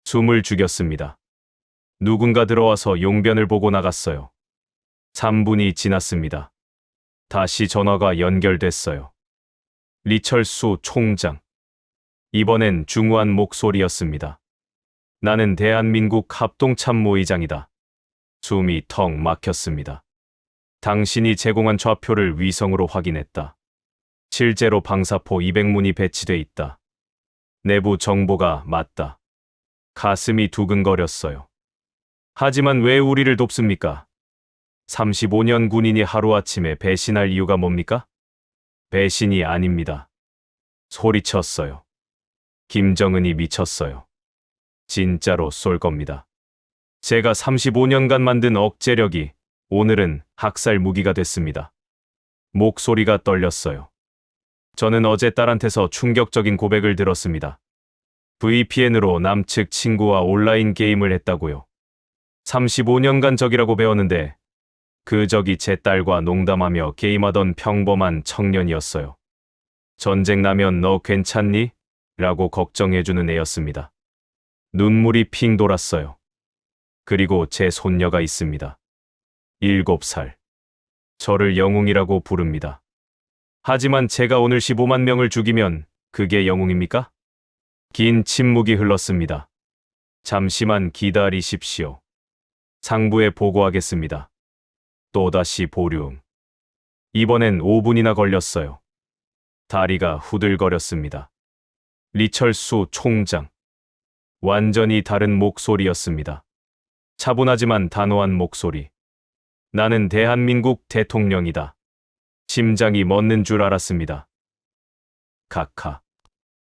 숨을 죽였습니다. 누군가 들어와서 용변을 보고 나갔어요. 3분이 지났습니다. 다시 전화가 연결됐어요. 리철수 총장. 이번엔 중후한 목소리였습니다. 나는 대한민국 합동참모의장이다. 숨이 턱 막혔습니다. 당신이 제공한 좌표를 위성으로 확인했다. 실제로 방사포 200문이 배치돼 있다. 내부 정보가 맞다. 가슴이 두근거렸어요. 하지만 왜 우리를 돕습니까? 35년 군인이 하루아침에 배신할 이유가 뭡니까? 배신이 아닙니다. 소리쳤어요. 김정은이 미쳤어요. 진짜로 쏠 겁니다. 제가 35년간 만든 억제력이 오늘은 학살 무기가 됐습니다. 목소리가 떨렸어요. 저는 어제 딸한테서 충격적인 고백을 들었습니다. VPN으로 남측 친구와 온라인 게임을 했다고요. 35년간 적이라고 배웠는데 그 적이 제 딸과 농담하며 게임하던 평범한 청년이었어요. 전쟁 나면 너 괜찮니? 라고 걱정해주는 애였습니다. 눈물이 핑 돌았어요. 그리고 제 손녀가 있습니다. 7살. 저를 영웅이라고 부릅니다. 하지만 제가 오늘 15만 명을 죽이면 그게 영웅입니까? 긴 침묵이 흘렀습니다. 잠시만 기다리십시오. 상부에 보고하겠습니다. 또다시 보류음. 이번엔 5분이나 걸렸어요. 다리가 후들거렸습니다. 리철수 총장. 완전히 다른 목소리였습니다. 차분하지만 단호한 목소리. 나는 대한민국 대통령이다. 심장이 멎는 줄 알았습니다. 카카.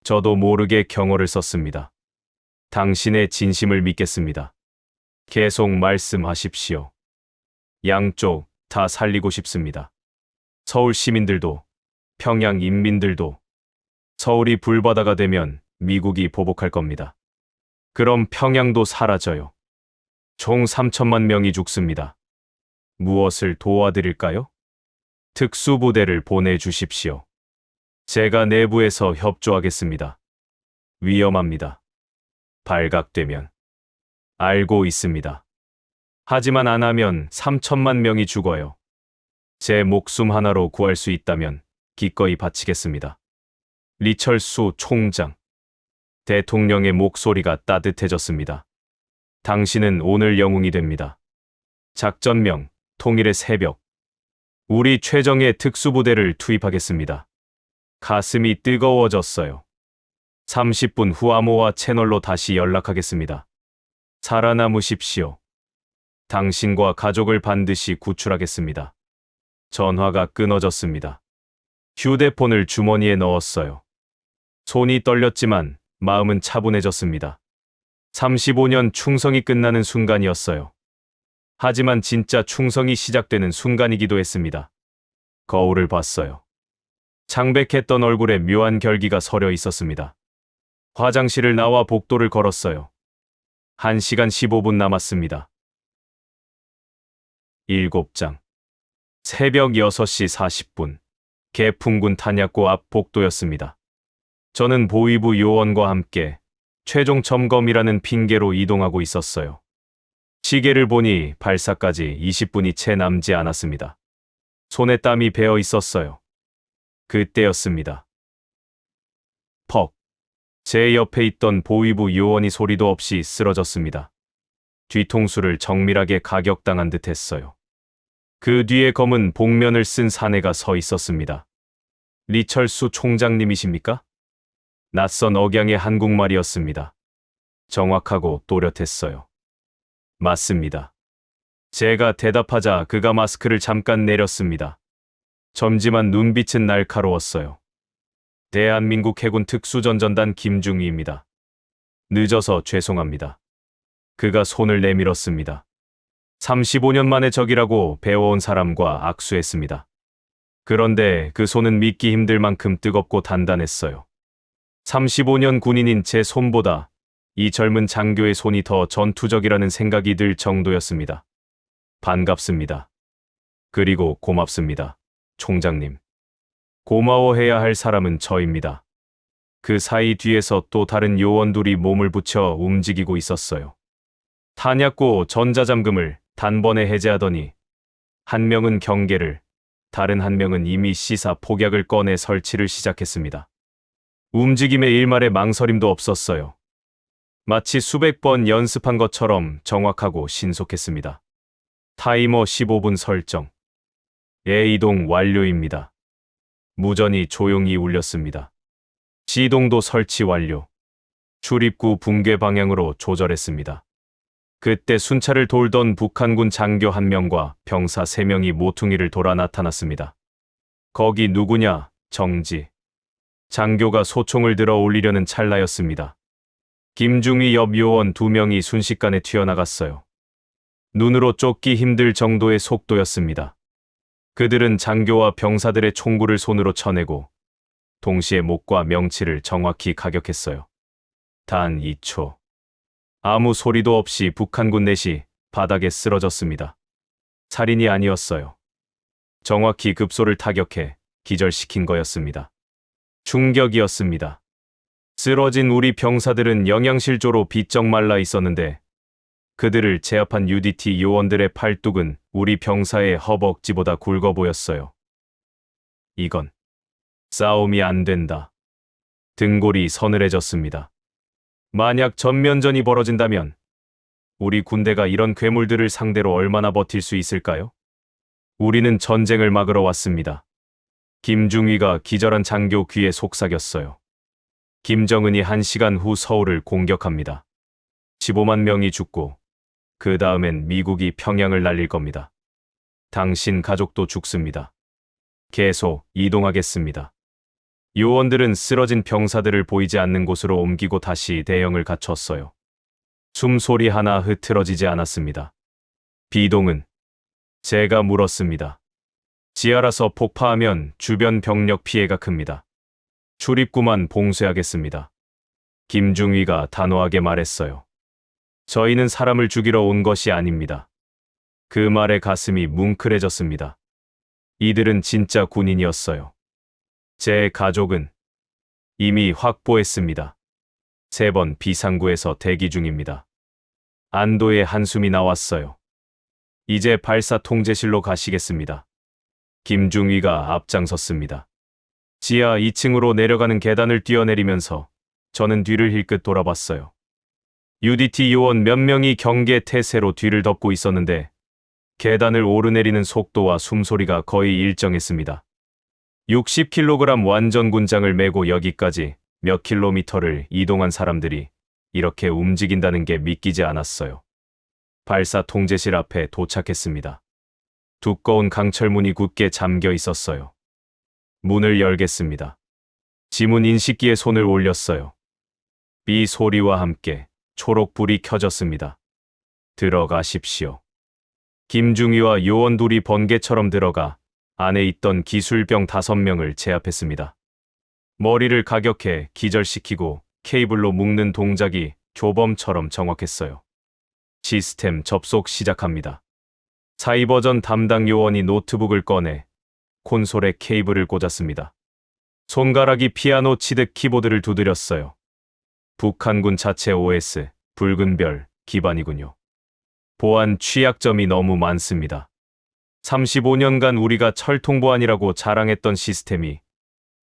저도 모르게 경어를 썼습니다. 당신의 진심을 믿겠습니다. 계속 말씀하십시오. 양쪽 다 살리고 싶습니다. 서울 시민들도, 평양 인민들도. 서울이 불바다가 되면 미국이 보복할 겁니다. 그럼 평양도 사라져요. 총 3천만 명이 죽습니다. 무엇을 도와드릴까요? 특수부대를 보내주십시오. 제가 내부에서 협조하겠습니다. 위험합니다. 발각되면. 알고 있습니다. 하지만 안 하면 3천만 명이 죽어요. 제 목숨 하나로 구할 수 있다면 기꺼이 바치겠습니다. 리철수 총장. 대통령의 목소리가 따뜻해졌습니다. 당신은 오늘 영웅이 됩니다. 작전명, 통일의 새벽. 우리 최정예 특수부대를 투입하겠습니다. 가슴이 뜨거워졌어요. 30분 후 암호화 채널로 다시 연락하겠습니다. 살아남으십시오. 당신과 가족을 반드시 구출하겠습니다. 전화가 끊어졌습니다. 휴대폰을 주머니에 넣었어요. 손이 떨렸지만 마음은 차분해졌습니다. 35년 충성이 끝나는 순간이었어요. 하지만 진짜 충성이 시작되는 순간이기도 했습니다. 거울을 봤어요. 창백했던 얼굴에 묘한 결기가 서려 있었습니다. 화장실을 나와 복도를 걸었어요. 1시간 15분 남았습니다. 7장. 새벽 6시 40분. 개풍군 탄약고 앞 복도였습니다. 저는 보위부 요원과 함께 최종 점검이라는 핑계로 이동하고 있었어요. 시계를 보니 발사까지 20분이 채 남지 않았습니다. 손에 땀이 배어 있었어요. 그때였습니다. 퍽. 제 옆에 있던 보위부 요원이 소리도 없이 쓰러졌습니다. 뒤통수를 정밀하게 가격당한 듯 했어요. 그 뒤에 검은 복면을 쓴 사내가 서 있었습니다. 리철수 총장님이십니까? 낯선 억양의 한국말이었습니다. 정확하고 또렷했어요. 맞습니다. 제가 대답하자 그가 마스크를 잠깐 내렸습니다. 점지만 눈빛은 날카로웠어요. 대한민국 해군 특수전전단 김중희입니다. 늦어서 죄송합니다. 그가 손을 내밀었습니다. 35년 만에 적이라고 배워온 사람과 악수했습니다. 그런데 그 손은 믿기 힘들 만큼 뜨겁고 단단했어요. 35년 군인인 제 손보다 이 젊은 장교의 손이 더 전투적이라는 생각이 들 정도였습니다. 반갑습니다. 그리고 고맙습니다. 총장님. 고마워해야 할 사람은 저입니다. 그 사이 뒤에서 또 다른 요원들이 몸을 붙여 움직이고 있었어요. 탄약고 전자잠금을 단번에 해제하더니 한 명은 경계를, 다른 한 명은 이미 시사 폭약을 꺼내 설치를 시작했습니다. 움직임의 일말의 망설임도 없었어요. 마치 수백 번 연습한 것처럼 정확하고 신속했습니다. 타이머 15분 설정. 이동 완료입니다. 무전이 조용히 울렸습니다. 시동도 설치 완료. 출입구 붕괴 방향으로 조절했습니다. 그때 순찰을 돌던 북한군 장교 1명과 병사 3명이 모퉁이를 돌아 나타났습니다. 거기 누구냐? 정지. 장교가 소총을 들어 올리려는 찰나였습니다. 김중희 옆 요원 2명이 순식간에 튀어나갔어요. 눈으로 쫓기 힘들 정도의 속도였습니다. 그들은 장교와 병사들의 총구를 손으로 쳐내고 동시에 목과 명치를 정확히 가격했어요. 단 2초. 아무 소리도 없이 북한군 넷이 바닥에 쓰러졌습니다. 살인이 아니었어요. 정확히 급소를 타격해 기절시킨 거였습니다. 충격이었습니다. 쓰러진 우리 병사들은 영양실조로 비쩍 말라 있었는데 그들을 제압한 UDT 요원들의 팔뚝은 우리 병사의 허벅지보다 굵어 보였어요. 이건 싸움이 안 된다. 등골이 서늘해졌습니다. 만약 전면전이 벌어진다면 우리 군대가 이런 괴물들을 상대로 얼마나 버틸 수 있을까요? 우리는 전쟁을 막으러 왔습니다. 김중위가 기절한 장교 귀에 속삭였어요. 김정은이 1시간 후 서울을 공격합니다. 15만 명이 죽고 그 다음엔 미국이 평양을 날릴 겁니다. 당신 가족도 죽습니다. 계속 이동하겠습니다. 요원들은 쓰러진 병사들을 보이지 않는 곳으로 옮기고 다시 대형을 갖췄어요. 숨소리 하나 흐트러지지 않았습니다. 비동은 제가 물었습니다. 지하라서 폭파하면 주변 병력 피해가 큽니다. 출입구만 봉쇄하겠습니다. 김중위가 단호하게 말했어요. 저희는 사람을 죽이러 온 것이 아닙니다. 그 말에 가슴이 뭉클해졌습니다. 이들은 진짜 군인이었어요. 제 가족은 이미 확보했습니다. 3번 비상구에서 대기 중입니다. 안도의 한숨이 나왔어요. 이제 발사 통제실로 가시겠습니다. 김중위가 앞장섰습니다. 지하 2층으로 내려가는 계단을 뛰어내리면서 저는 뒤를 힐끗 돌아봤어요. UDT 요원 몇 명이 경계 태세로 뒤를 덮고 있었는데 계단을 오르내리는 속도와 숨소리가 거의 일정했습니다. 60kg 완전 군장을 메고 여기까지 몇 킬로미터를 이동한 사람들이 이렇게 움직인다는 게 믿기지 않았어요. 발사 통제실 앞에 도착했습니다. 두꺼운 강철문이 굳게 잠겨 있었어요. 문을 열겠습니다. 지문 인식기에 손을 올렸어요. 비 소리와 함께 초록불이 켜졌습니다. 들어가십시오. 김중위와 요원 둘이 번개처럼 들어가 안에 있던 기술병 5명을 제압했습니다. 머리를 가격해 기절시키고 케이블로 묶는 동작이 조범처럼 정확했어요. 시스템 접속 시작합니다. 사이버전 담당 요원이 노트북을 꺼내 콘솔에 케이블을 꽂았습니다. 손가락이 피아노 치듯 키보드를 두드렸어요. 북한군 자체 OS, 붉은 별, 기반이군요. 보안 취약점이 너무 많습니다. 35년간 우리가 철통보안이라고 자랑했던 시스템이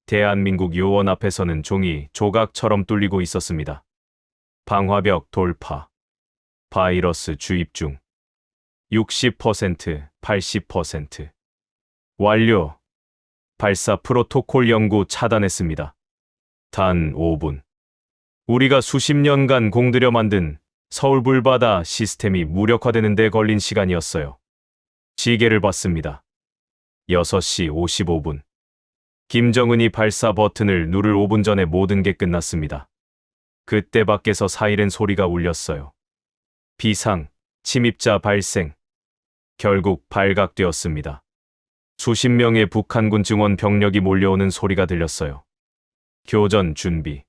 대한민국 요원 앞에서는 종이 조각처럼 뚫리고 있었습니다. 방화벽 돌파. 바이러스 주입 중. 60%, 80%. 완료. 발사 프로토콜 연구 차단했습니다. 단 5분. 우리가 수십 년간 공들여 만든 서울 불바다 시스템이 무력화되는 데 걸린 시간이었어요. 시계를 봤습니다. 6시 55분. 김정은이 발사 버튼을 누를 5분 전에 모든 게 끝났습니다. 그때 밖에서 사이렌 소리가 울렸어요. 비상, 침입자 발생. 결국 발각되었습니다. 수십 명의 북한군 증원 병력이 몰려오는 소리가 들렸어요. 교전 준비.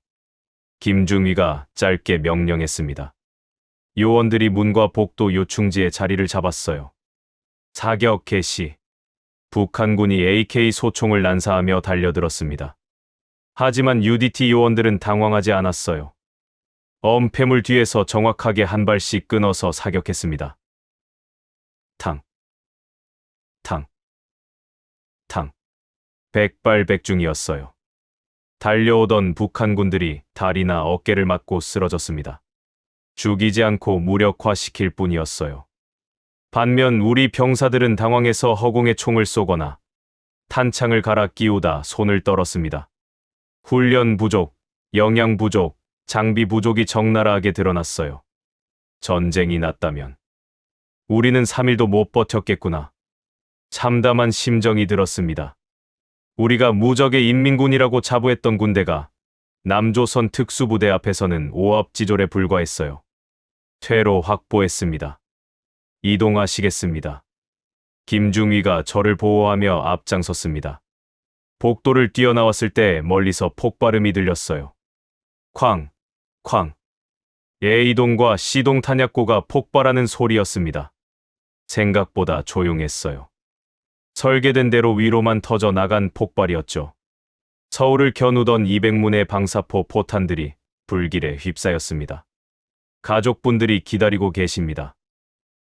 김중위가 짧게 명령했습니다. 요원들이 문과 복도 요충지에 자리를 잡았어요. 사격 개시. 북한군이 AK 소총을 난사하며 달려들었습니다. 하지만 UDT 요원들은 당황하지 않았어요. 엄폐물 뒤에서 정확하게 한 발씩 끊어서 사격했습니다. 탕, 탕, 탕. 백발백중이었어요. 달려오던 북한군들이 다리나 어깨를 맞고 쓰러졌습니다. 죽이지 않고 무력화시킬 뿐이었어요. 반면 우리 병사들은 당황해서 허공에 총을 쏘거나 탄창을 갈아 끼우다 손을 떨었습니다. 훈련 부족, 영양 부족, 장비 부족이 적나라하게 드러났어요. 전쟁이 났다면 우리는 3일도 못 버텼겠구나. 참담한 심정이 들었습니다. 우리가 무적의 인민군이라고 자부했던 군대가 남조선 특수부대 앞에서는 오합지졸에 불과했어요. 퇴로 확보했습니다. 이동하시겠습니다. 김중위가 저를 보호하며 앞장섰습니다. 복도를 뛰어나왔을 때 멀리서 폭발음이 들렸어요. 쾅, 쾅. A동과 C동 탄약고가 폭발하는 소리였습니다. 생각보다 조용했어요. 설계된 대로 위로만 터져 나간 폭발이었죠. 서울을 겨누던 200문의 방사포 포탄들이 불길에 휩싸였습니다. 가족분들이 기다리고 계십니다.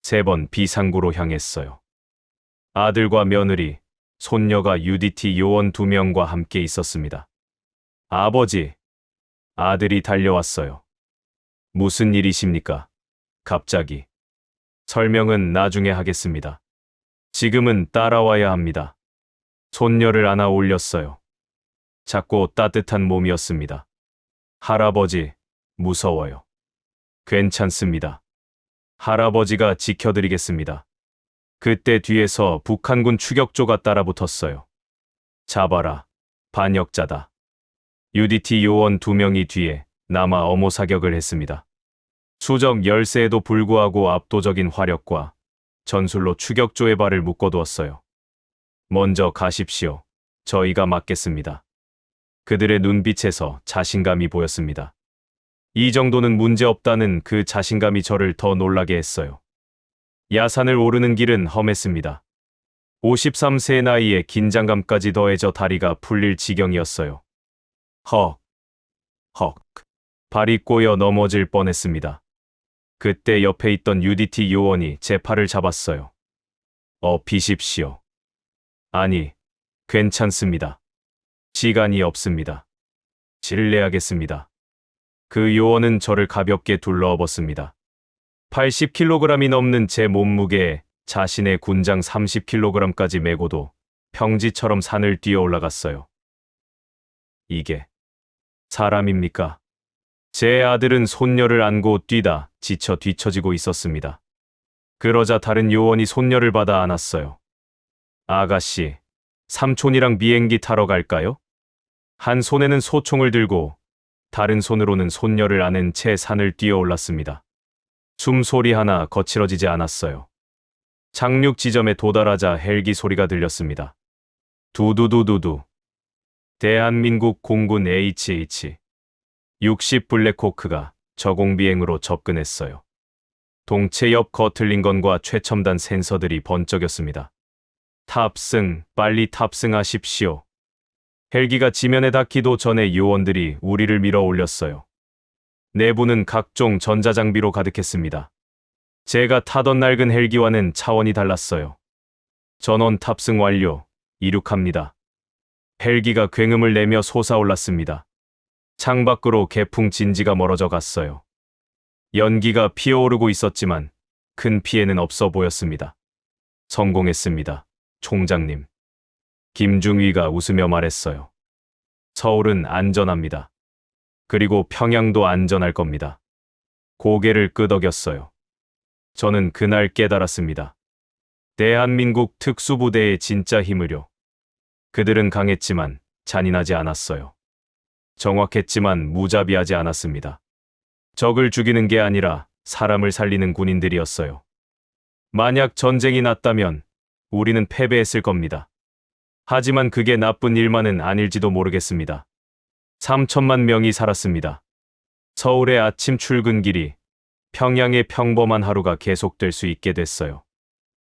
3번 비상구로 향했어요. 아들과 며느리, 손녀가 UDT 요원 2명과 함께 있었습니다. 아버지, 아들이 달려왔어요. 무슨 일이십니까? 갑자기. 설명은 나중에 하겠습니다. 지금은 따라와야 합니다. 손녀를 안아 올렸어요. 작고 따뜻한 몸이었습니다. 할아버지, 무서워요. 괜찮습니다. 할아버지가 지켜드리겠습니다. 그때 뒤에서 북한군 추격조가 따라붙었어요. 잡아라, 반역자다. UDT 요원 2명이 뒤에 남아 엄호 사격을 했습니다. 수적 열세에도 불구하고 압도적인 화력과 전술로 추격조의 발을 묶어두었어요. 먼저 가십시오. 저희가 막겠습니다. 그들의 눈빛에서 자신감이 보였습니다. 이 정도는 문제없다는 그 자신감이 저를 더 놀라게 했어요. 야산을 오르는 길은 험했습니다. 53세 나이에 긴장감까지 더해져 다리가 풀릴 지경이었어요. 헉, 헉. 발이 꼬여 넘어질 뻔했습니다. 그때 옆에 있던 UDT 요원이 제 팔을 잡았어요. 비십시오. 아니, 괜찮습니다. 시간이 없습니다. 실례하겠습니다. 그 요원은 저를 가볍게 둘러엎었습니다. 80kg이 넘는 제 몸무게에 자신의 군장 30kg까지 메고도 평지처럼 산을 뛰어 올라갔어요. 이게 사람입니까? 제 아들은 손녀를 안고 뛰다 지쳐 뒤처지고 있었습니다. 그러자 다른 요원이 손녀를 받아 안았어요. 아가씨, 삼촌이랑 비행기 타러 갈까요? 한 손에는 소총을 들고 다른 손으로는 손녀를 안은 채 산을 뛰어 올랐습니다. 숨소리 하나 거칠어지지 않았어요. 착륙 지점에 도달하자 헬기 소리가 들렸습니다. 두두두두두. 대한민국 공군 HH-60 블랙호크가 저공비행으로 접근했어요. 동체 옆 거틀링건과 최첨단 센서들이 번쩍였습니다. 탑승, 빨리 탑승하십시오. 헬기가 지면에 닿기도 전에 요원들이 우리를 밀어 올렸어요. 내부는 각종 전자장비로 가득했습니다. 제가 타던 낡은 헬기와는 차원이 달랐어요. 전원 탑승 완료, 이륙합니다. 헬기가 굉음을 내며 솟아올랐습니다. 창밖으로 개풍 진지가 멀어져 갔어요. 연기가 피어오르고 있었지만 큰 피해는 없어 보였습니다. 성공했습니다, 총장님. 김중위가 웃으며 말했어요. 서울은 안전합니다. 그리고 평양도 안전할 겁니다. 고개를 끄덕였어요. 저는 그날 깨달았습니다. 대한민국 특수부대의 진짜 힘을요. 그들은 강했지만 잔인하지 않았어요. 정확했지만 무자비하지 않았습니다. 적을 죽이는 게 아니라 사람을 살리는 군인들이었어요. 만약 전쟁이 났다면 우리는 패배했을 겁니다. 하지만 그게 나쁜 일만은 아닐지도 모르겠습니다. 3천만 명이 살았습니다. 서울의 아침 출근길이 평양의 평범한 하루가 계속될 수 있게 됐어요.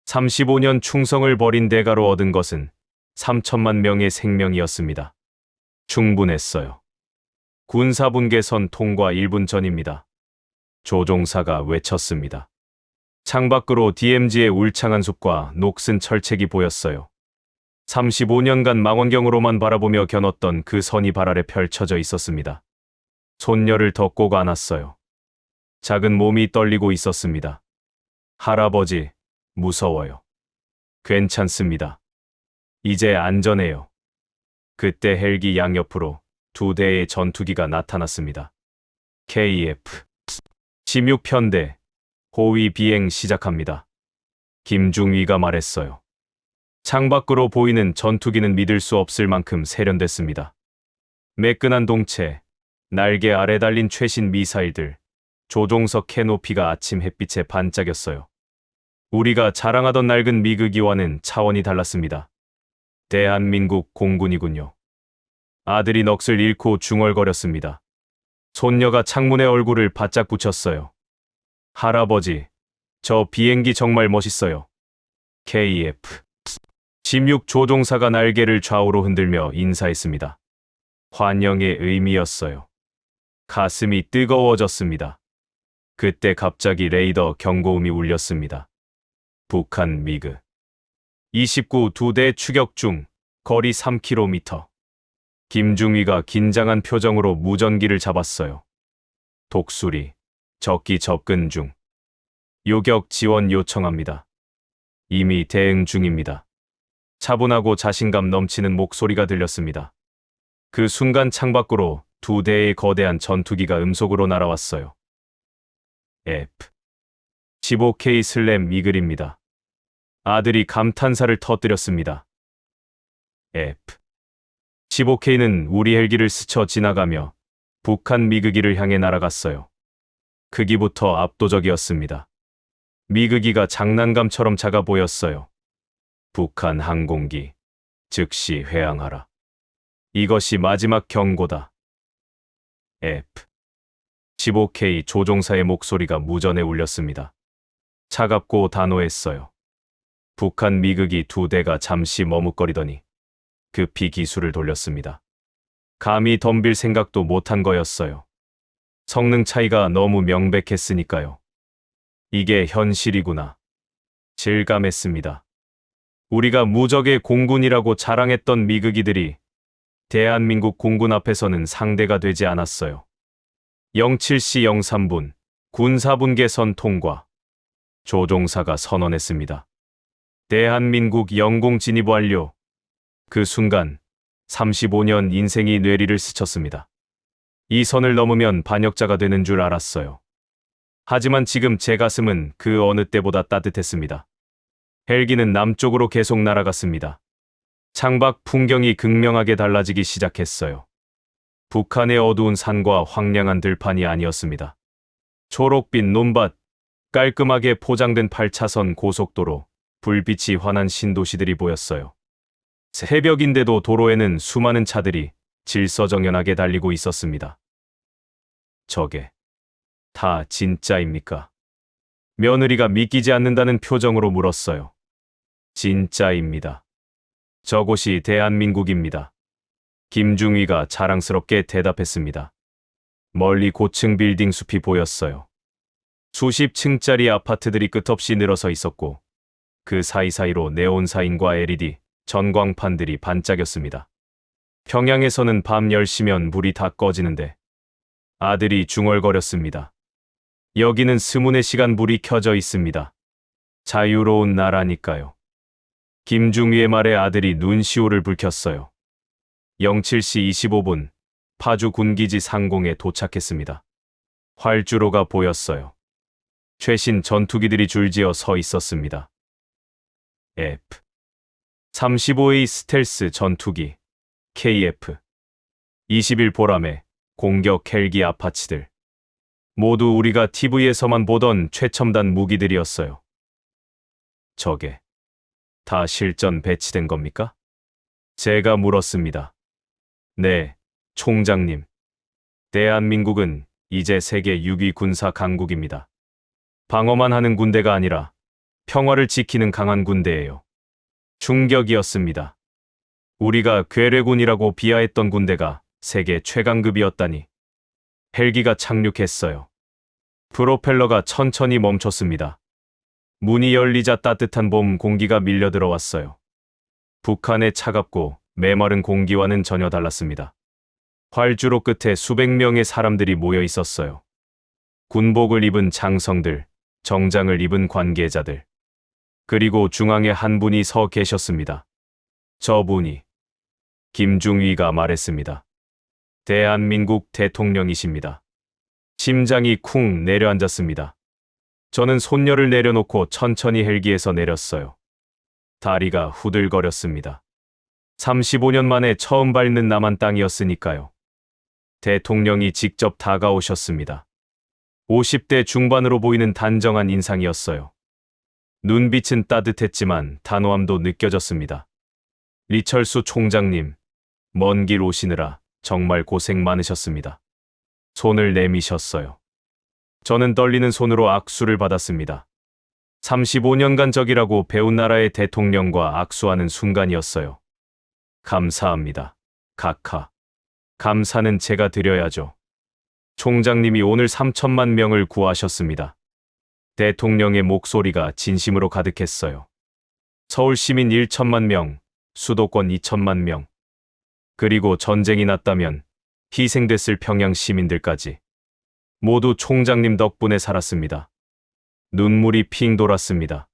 35년 충성을 벌인 대가로 얻은 것은 3천만 명의 생명이었습니다. 충분했어요. 군사분계선 통과 1분 전입니다. 조종사가 외쳤습니다. 창밖으로 DMZ의 울창한 숲과 녹슨 철책이 보였어요. 35년간 망원경으로만 바라보며 겨눴던 그 선이 발 아래 펼쳐져 있었습니다. 손녀를 더 꼭 안았어요. 작은 몸이 떨리고 있었습니다. 할아버지, 무서워요. 괜찮습니다. 이제 안전해요. 그때 헬기 양옆으로 2대의 전투기가 나타났습니다. KF 16편대 호위 비행 시작합니다. 김중위가 말했어요. 창밖으로 보이는 전투기는 믿을 수 없을 만큼 세련됐습니다. 매끈한 동체, 날개 아래 달린 최신 미사일들, 조종석 캐노피가 아침 햇빛에 반짝였어요. 우리가 자랑하던 낡은 미그기와는 차원이 달랐습니다. 대한민국 공군이군요. 아들이 넋을 잃고 중얼거렸습니다. 손녀가 창문에 얼굴을 바짝 붙였어요. 할아버지, 저 비행기 정말 멋있어요. KF 16 조종사가 날개를 좌우로 흔들며 인사했습니다. 환영의 의미였어요. 가슴이 뜨거워졌습니다. 그때 갑자기 레이더 경고음이 울렸습니다. 북한 미그 29 2대 추격 중, 거리 3km. 김중위가 긴장한 표정으로 무전기를 잡았어요. 독수리, 적기 접근 중. 요격 지원 요청합니다. 이미 대응 중입니다. 차분하고 자신감 넘치는 목소리가 들렸습니다. 그 순간 창밖으로 2대의 거대한 전투기가 음속으로 날아왔어요. F 15K 슬램 이글입니다. 아들이 감탄사를 터뜨렸습니다. F 15K는 우리 헬기를 스쳐 지나가며 북한 미그기를 향해 날아갔어요. 크기부터 압도적이었습니다. 미그기가 장난감처럼 작아 보였어요. 북한 항공기, 즉시 회항하라. 이것이 마지막 경고다. F 15K 조종사의 목소리가 무전에 울렸습니다. 차갑고 단호했어요. 북한 미그기 2대가 잠시 머뭇거리더니 급히 기술을 돌렸습니다. 감히 덤빌 생각도 못한 거였어요. 성능 차이가 너무 명백했으니까요. 이게 현실이구나. 실감했습니다. 우리가 무적의 공군이라고 자랑했던 미그기들이 대한민국 공군 앞에서는 상대가 되지 않았어요. 07시 03분, 군사분계선 통과. 조종사가 선언했습니다. 대한민국 영공 진입 완료. 그 순간 35년 인생이 뇌리를 스쳤습니다. 이 선을 넘으면 반역자가 되는 줄 알았어요. 하지만 지금 제 가슴은 그 어느 때보다 따뜻했습니다. 헬기는 남쪽으로 계속 날아갔습니다. 창밖 풍경이 극명하게 달라지기 시작했어요. 북한의 어두운 산과 황량한 들판이 아니었습니다. 초록빛 논밭, 깔끔하게 포장된 8차선 고속도로, 불빛이 환한 신도시들이 보였어요. 새벽인데도 도로에는 수많은 차들이 질서정연하게 달리고 있었습니다. 저게 다 진짜입니까? 며느리가 믿기지 않는다는 표정으로 물었어요. 진짜입니다. 저곳이 대한민국입니다. 김중위가 자랑스럽게 대답했습니다. 멀리 고층 빌딩 숲이 보였어요. 수십 층짜리 아파트들이 끝없이 늘어서 있었고 그 사이사이로 네온사인과 LED, 전광판들이 반짝였습니다. 평양에서는 밤 10시면 불이 다 꺼지는데 아들이 중얼거렸습니다. 여기는 24시간 불이 켜져 있습니다. 자유로운 나라니까요. 김중위의 말에 아들이 눈시울을 붉혔어요. 07시 25분, 파주 군기지 상공에 도착했습니다. 활주로가 보였어요. 최신 전투기들이 줄지어 서 있었습니다. F 35A 스텔스 전투기, KF 20일 보람에 공격 헬기 아파치들. 모두 우리가 TV에서만 보던 최첨단 무기들이었어요. 저게 다 실전 배치된 겁니까? 제가 물었습니다. 네, 총장님. 대한민국은 이제 세계 6위 군사 강국입니다. 방어만 하는 군대가 아니라 평화를 지키는 강한 군대예요. 충격이었습니다. 우리가 괴뢰군이라고 비하했던 군대가 세계 최강급이었다니. 헬기가 착륙했어요. 프로펠러가 천천히 멈췄습니다. 문이 열리자 따뜻한 봄 공기가 밀려 들어왔어요. 북한의 차갑고 메마른 공기와는 전혀 달랐습니다. 활주로 끝에 수백 명의 사람들이 모여 있었어요. 군복을 입은 장성들, 정장을 입은 관계자들. 그리고 중앙에 한 분이 서 계셨습니다. 저분이 김중위가 말했습니다. 대한민국 대통령이십니다. 심장이 쿵 내려앉았습니다. 저는 손녀를 내려놓고 천천히 헬기에서 내렸어요. 다리가 후들거렸습니다. 35년 만에 처음 밟는 남한 땅이었으니까요. 대통령이 직접 다가오셨습니다. 50대 중반으로 보이는 단정한 인상이었어요. 눈빛은 따뜻했지만 단호함도 느껴졌습니다. 리철수 총장님, 먼 길 오시느라 정말 고생 많으셨습니다. 손을 내미셨어요. 저는 떨리는 손으로 악수를 받았습니다. 35년간 적이라고 배운 나라의 대통령과 악수하는 순간이었어요. 감사합니다. 각하. 감사는 제가 드려야죠. 총장님이 오늘 3천만 명을 구하셨습니다. 대통령의 목소리가 진심으로 가득했어요. 서울 시민 1천만 명, 수도권 2천만 명, 그리고 전쟁이 났다면 희생됐을 평양 시민들까지 모두 총장님 덕분에 살았습니다. 눈물이 핑 돌았습니다.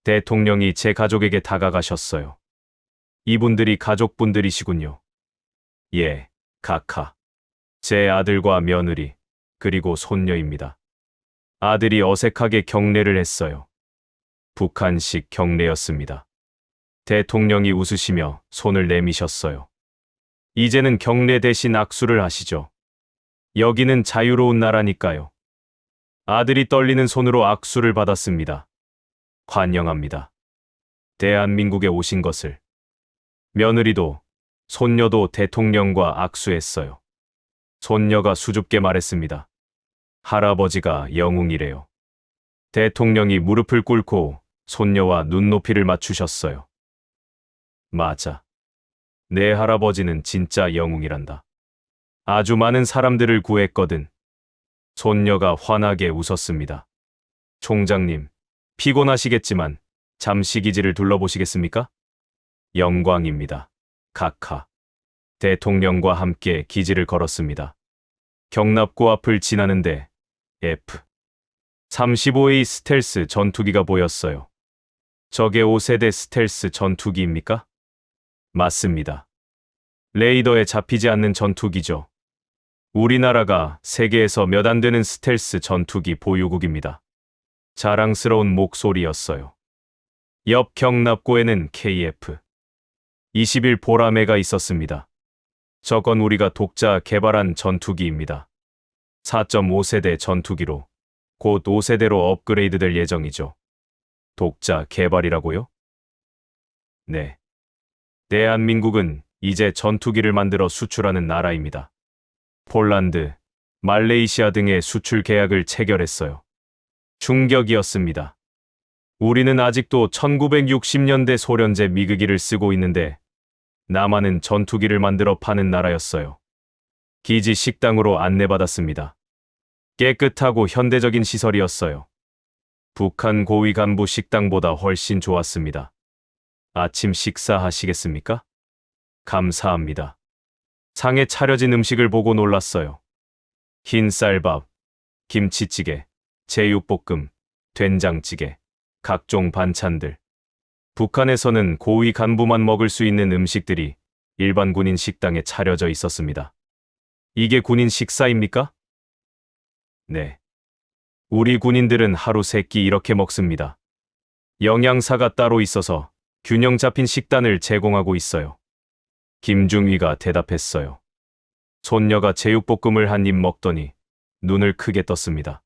대통령이 제 가족에게 다가가셨어요. 이분들이 가족분들이시군요. 예, 각하. 제 아들과 며느리, 그리고 손녀입니다. 아들이 어색하게 경례를 했어요. 북한식 경례였습니다. 대통령이 웃으시며 손을 내미셨어요. 이제는 경례 대신 악수를 하시죠. 여기는 자유로운 나라니까요. 아들이 떨리는 손으로 악수를 받았습니다. 환영합니다. 대한민국에 오신 것을. 며느리도, 손녀도 대통령과 악수했어요. 손녀가 수줍게 말했습니다. 할아버지가 영웅이래요. 대통령이 무릎을 꿇고 손녀와 눈높이를 맞추셨어요. 맞아. 내 할아버지는 진짜 영웅이란다. 아주 많은 사람들을 구했거든. 손녀가 환하게 웃었습니다. 총장님, 피곤하시겠지만 잠시 기지를 둘러보시겠습니까? 영광입니다. 각하. 대통령과 함께 기지를 걸었습니다. 경납고 앞을 지나는데 F-35A 스텔스 전투기가 보였어요. 저게 5세대 스텔스 전투기입니까? 맞습니다. 레이더에 잡히지 않는 전투기죠. 우리나라가 세계에서 몇 안 되는 스텔스 전투기 보유국입니다. 자랑스러운 목소리였어요. 옆 경납고에는 KF-21 보라매가 있었습니다. 저건 우리가 독자 개발한 전투기입니다. 4.5세대 전투기로 곧 5세대로 업그레이드 될 예정이죠. 독자 개발이라고요? 네. 대한민국은 이제 전투기를 만들어 수출하는 나라입니다. 폴란드, 말레이시아 등의 수출 계약을 체결했어요. 충격이었습니다. 우리는 아직도 1960년대 소련제 미그기를 쓰고 있는데 남한은 전투기를 만들어 파는 나라였어요. 기지 식당으로 안내받았습니다. 깨끗하고 현대적인 시설이었어요. 북한 고위 간부 식당보다 훨씬 좋았습니다. 아침 식사하시겠습니까? 감사합니다. 상에 차려진 음식을 보고 놀랐어요. 흰 쌀밥, 김치찌개, 제육볶음, 된장찌개, 각종 반찬들. 북한에서는 고위 간부만 먹을 수 있는 음식들이 일반 군인 식당에 차려져 있었습니다. 이게 군인 식사입니까? 네. 우리 군인들은 하루 3끼 이렇게 먹습니다. 영양사가 따로 있어서 균형 잡힌 식단을 제공하고 있어요. 김중위가 대답했어요. 손녀가 제육볶음을 한 입 먹더니 눈을 크게 떴습니다.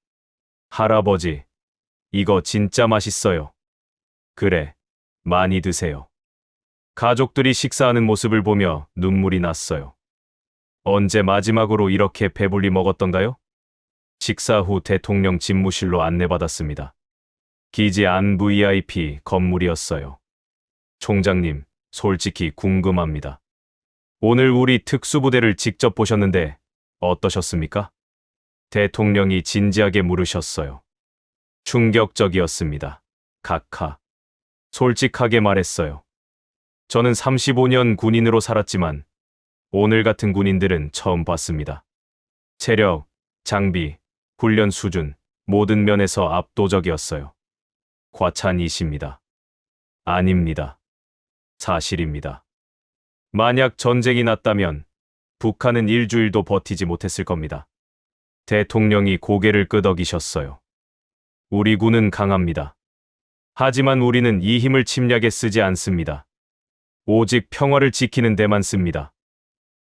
할아버지, 이거 진짜 맛있어요. 그래, 많이 드세요. 가족들이 식사하는 모습을 보며 눈물이 났어요. 언제 마지막으로 이렇게 배불리 먹었던가요? 식사 후 대통령 집무실로 안내받았습니다. 기지 안 VIP 건물이었어요. 총장님, 솔직히 궁금합니다. 오늘 우리 특수부대를 직접 보셨는데 어떠셨습니까? 대통령이 진지하게 물으셨어요. 충격적이었습니다. 각하. 솔직하게 말했어요. 저는 35년 군인으로 살았지만 오늘 같은 군인들은 처음 봤습니다. 체력, 장비, 훈련 수준, 모든 면에서 압도적이었어요. 과찬이십니다. 아닙니다. 사실입니다. 만약 전쟁이 났다면 북한은 일주일도 버티지 못했을 겁니다. 대통령이 고개를 끄덕이셨어요. 우리 군은 강합니다. 하지만 우리는 이 힘을 침략에 쓰지 않습니다. 오직 평화를 지키는 데만 씁니다.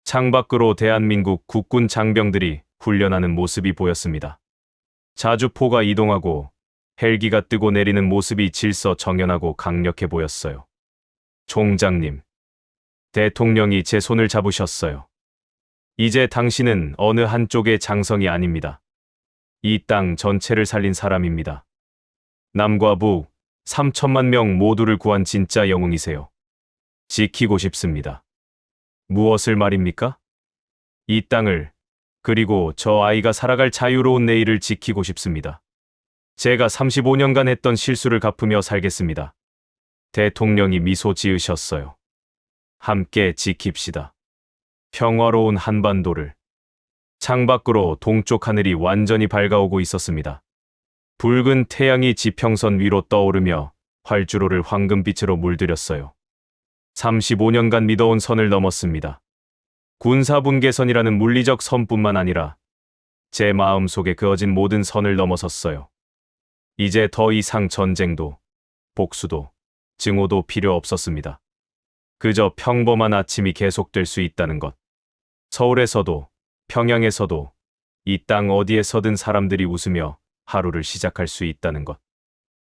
창밖으로 대한민국 국군 장병들이 훈련하는 모습이 보였습니다. 자주포가 이동하고 헬기가 뜨고 내리는 모습이 질서정연하고 강력해 보였어요. 총장님, 대통령이 제 손을 잡으셨어요. 이제 당신은 어느 한쪽의 장성이 아닙니다. 이 땅 전체를 살린 사람입니다. 남과 북 3천만 명 모두를 구한 진짜 영웅이세요. 지키고 싶습니다. 무엇을 말입니까? 이 땅을, 그리고 저 아이가 살아갈 자유로운 내일을 지키고 싶습니다. 제가 35년간 했던 실수를 갚으며 살겠습니다. 대통령이 미소 지으셨어요. 함께 지킵시다. 평화로운 한반도를. 창밖으로 동쪽 하늘이 완전히 밝아오고 있었습니다. 붉은 태양이 지평선 위로 떠오르며 활주로를 황금빛으로 물들였어요. 35년간 믿어온 선을 넘었습니다. 군사분계선이라는 물리적 선뿐만 아니라 제 마음속에 그어진 모든 선을 넘어섰어요. 이제 더 이상 전쟁도, 복수도, 증오도 필요 없었습니다. 그저 평범한 아침이 계속될 수 있다는 것. 서울에서도, 평양에서도, 이 땅 어디에서든 사람들이 웃으며 하루를 시작할 수 있다는 것.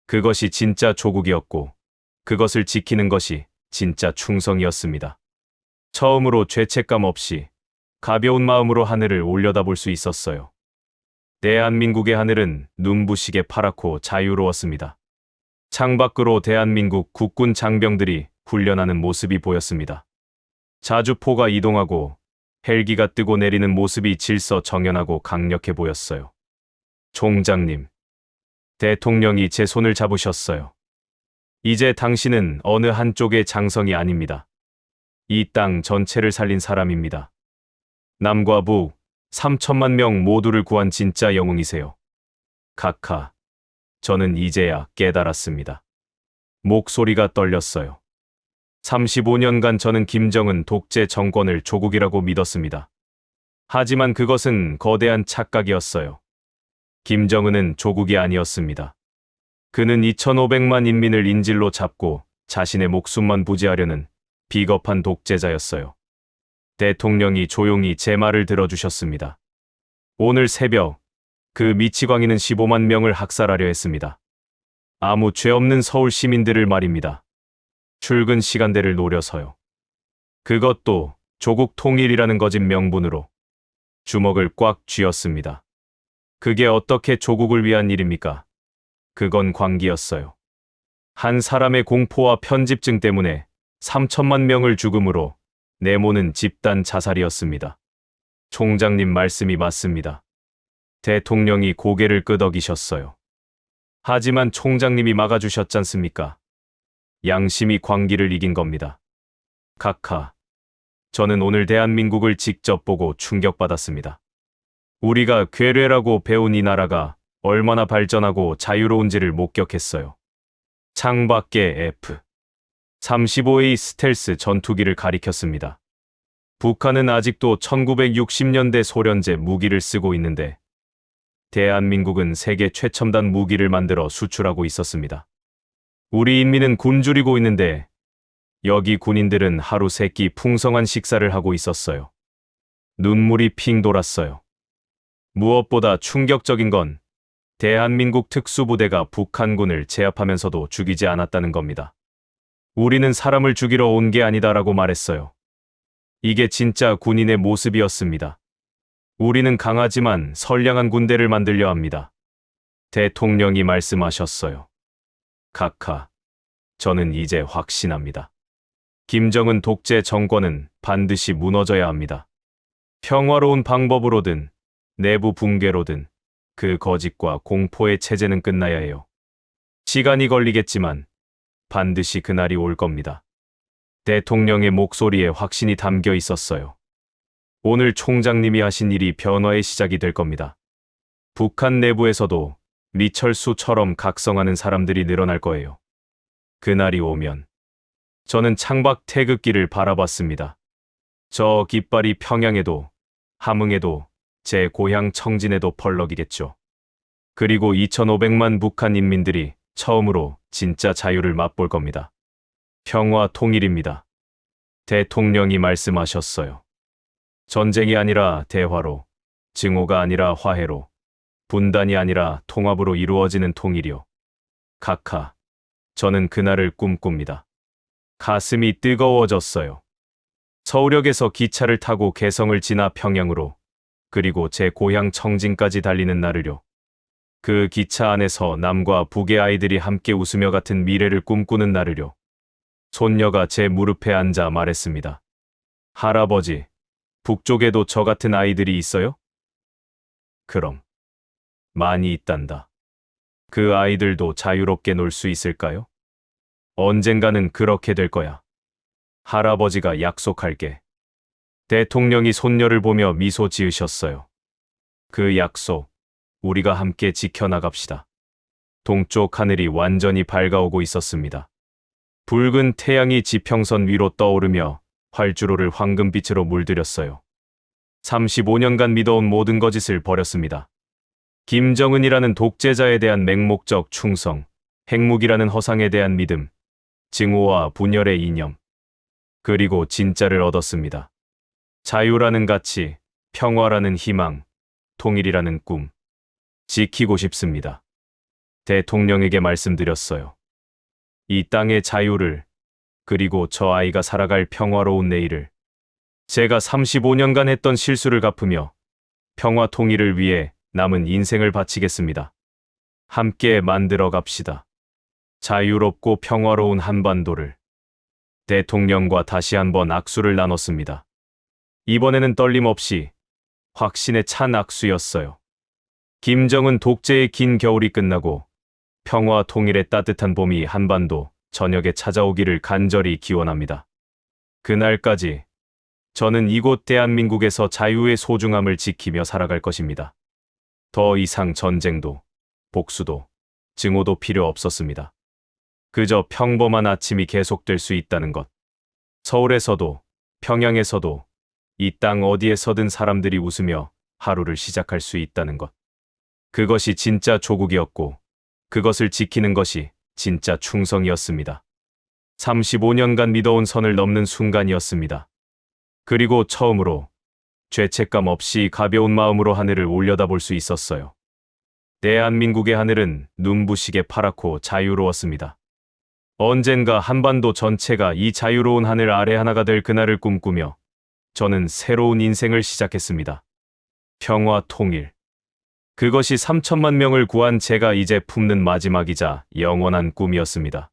그것이 진짜 조국이었고, 그것을 지키는 것이 진짜 충성이었습니다. 처음으로 죄책감 없이 가벼운 마음으로 하늘을 올려다볼 수 있었어요. 대한민국의 하늘은 눈부시게 파랗고 자유로웠습니다. 창밖으로 대한민국 국군 장병들이 훈련하는 모습이 보였습니다. 자주포가 이동하고 헬기가 뜨고 내리는 모습이 질서정연하고 강력해 보였어요. 총장님, 대통령이 제 손을 잡으셨어요. 이제 당신은 어느 한쪽의 장성이 아닙니다. 이 땅 전체를 살린 사람입니다. 남과 북 3천만 명 모두를 구한 진짜 영웅이세요. 카카, 저는 이제야 깨달았습니다. 목소리가 떨렸어요. 35년간 저는 김정은 독재 정권을 조국이라고 믿었습니다. 하지만 그것은 거대한 착각이었어요. 김정은은 조국이 아니었습니다. 그는 2,500만 인민을 인질로 잡고 자신의 목숨만 부지하려는 비겁한 독재자였어요. 대통령이 조용히 제 말을 들어주셨습니다. 오늘 새벽, 그 미치광이는 15만 명을 학살하려 했습니다. 아무 죄 없는 서울 시민들을 말입니다. 출근 시간대를 노려서요. 그것도 조국 통일이라는 거짓 명분으로 주먹을 꽉 쥐었습니다. 그게 어떻게 조국을 위한 일입니까? 그건 광기였어요. 한 사람의 공포와 편집증 때문에 3천만 명을 죽음으로 내모는 집단 자살이었습니다. 총장님 말씀이 맞습니다. 대통령이 고개를 끄덕이셨어요. 하지만 총장님이 막아주셨잖습니까? 양심이 광기를 이긴 겁니다. 카카, 저는 오늘 대한민국을 직접 보고 충격받았습니다. 우리가 괴뢰라고 배운 이 나라가 얼마나 발전하고 자유로운지를 목격했어요. 창밖에 F-35A 스텔스 전투기를 가리켰습니다. 북한은 아직도 1960년대 소련제 무기를 쓰고 있는데 대한민국은 세계 최첨단 무기를 만들어 수출하고 있었습니다. 우리 인민은 굶주리고 있는데 여기 군인들은 하루 세 끼 풍성한 식사를 하고 있었어요. 눈물이 핑 돌았어요. 무엇보다 충격적인 건 대한민국 특수부대가 북한군을 제압하면서도 죽이지 않았다는 겁니다. 우리는 사람을 죽이러 온 게 아니다라고 말했어요. 이게 진짜 군인의 모습이었습니다. 우리는 강하지만 선량한 군대를 만들려 합니다. 대통령이 말씀하셨어요. 카카, 저는 이제 확신합니다. 김정은 독재 정권은 반드시 무너져야 합니다. 평화로운 방법으로든 내부 붕괴로든 그 거짓과 공포의 체제는 끝나야 해요. 시간이 걸리겠지만 반드시 그날이 올 겁니다. 대통령의 목소리에 확신이 담겨 있었어요. 오늘 총장님이 하신 일이 변화의 시작이 될 겁니다. 북한 내부에서도 리철수처럼 각성하는 사람들이 늘어날 거예요. 그날이 오면 저는 창밖 태극기를 바라봤습니다. 저 깃발이 평양에도, 함흥에도, 제 고향 청진에도 펄럭이겠죠. 그리고 2,500만 북한 인민들이 처음으로 진짜 자유를 맛볼 겁니다. 평화 통일입니다. 대통령이 말씀하셨어요. 전쟁이 아니라 대화로, 증오가 아니라 화해로, 분단이 아니라 통합으로 이루어지는 통일이요. 카카, 저는 그날을 꿈꿉니다. 가슴이 뜨거워졌어요. 서울역에서 기차를 타고 개성을 지나 평양으로, 그리고 제 고향 청진까지 달리는 날을요. 그 기차 안에서 남과 북의 아이들이 함께 웃으며 같은 미래를 꿈꾸는 나르려 손녀가 제 무릎에 앉아 말했습니다. 할아버지, 북쪽에도 저 같은 아이들이 있어요? 그럼 많이 있단다. 그 아이들도 자유롭게 놀 수 있을까요? 언젠가는 그렇게 될 거야. 할아버지가 약속할게. 대통령이 손녀를 보며 미소 지으셨어요. 그 약속, 우리가 함께 지켜나갑시다. 동쪽 하늘이 완전히 밝아오고 있었습니다. 붉은 태양이 지평선 위로 떠오르며 활주로를 황금빛으로 물들였어요. 35년간 믿어온 모든 거짓을 버렸습니다. 김정은이라는 독재자에 대한 맹목적 충성, 핵무기라는 허상에 대한 믿음, 증오와 분열의 이념, 그리고 진짜를 얻었습니다. 자유라는 가치, 평화라는 희망, 통일이라는 꿈. 지키고 싶습니다. 대통령에게 말씀드렸어요. 이 땅의 자유를, 그리고 저 아이가 살아갈 평화로운 내일을. 제가 35년간 했던 실수를 갚으며 평화 통일을 위해 남은 인생을 바치겠습니다. 함께 만들어 갑시다. 자유롭고 평화로운 한반도를. 대통령과 다시 한번 악수를 나눴습니다. 이번에는 떨림 없이 확신에 찬 악수였어요. 김정은 독재의 긴 겨울이 끝나고 평화 통일의 따뜻한 봄이 한반도 전역에 찾아오기를 간절히 기원합니다. 그날까지 저는 이곳 대한민국에서 자유의 소중함을 지키며 살아갈 것입니다. 더 이상 전쟁도, 복수도, 증오도 필요 없었습니다. 그저 평범한 아침이 계속될 수 있다는 것. 서울에서도, 평양에서도, 이 땅 어디에서든 사람들이 웃으며 하루를 시작할 수 있다는 것. 그것이 진짜 조국이었고, 그것을 지키는 것이 진짜 충성이었습니다. 35년간 믿어온 선을 넘는 순간이었습니다. 그리고 처음으로 죄책감 없이 가벼운 마음으로 하늘을 올려다볼 수 있었어요. 대한민국의 하늘은 눈부시게 파랗고 자유로웠습니다. 언젠가 한반도 전체가 이 자유로운 하늘 아래 하나가 될 그날을 꿈꾸며 저는 새로운 인생을 시작했습니다. 평화 통일. 그것이 3천만 명을 구한 제가 이제 품는 마지막이자 영원한 꿈이었습니다.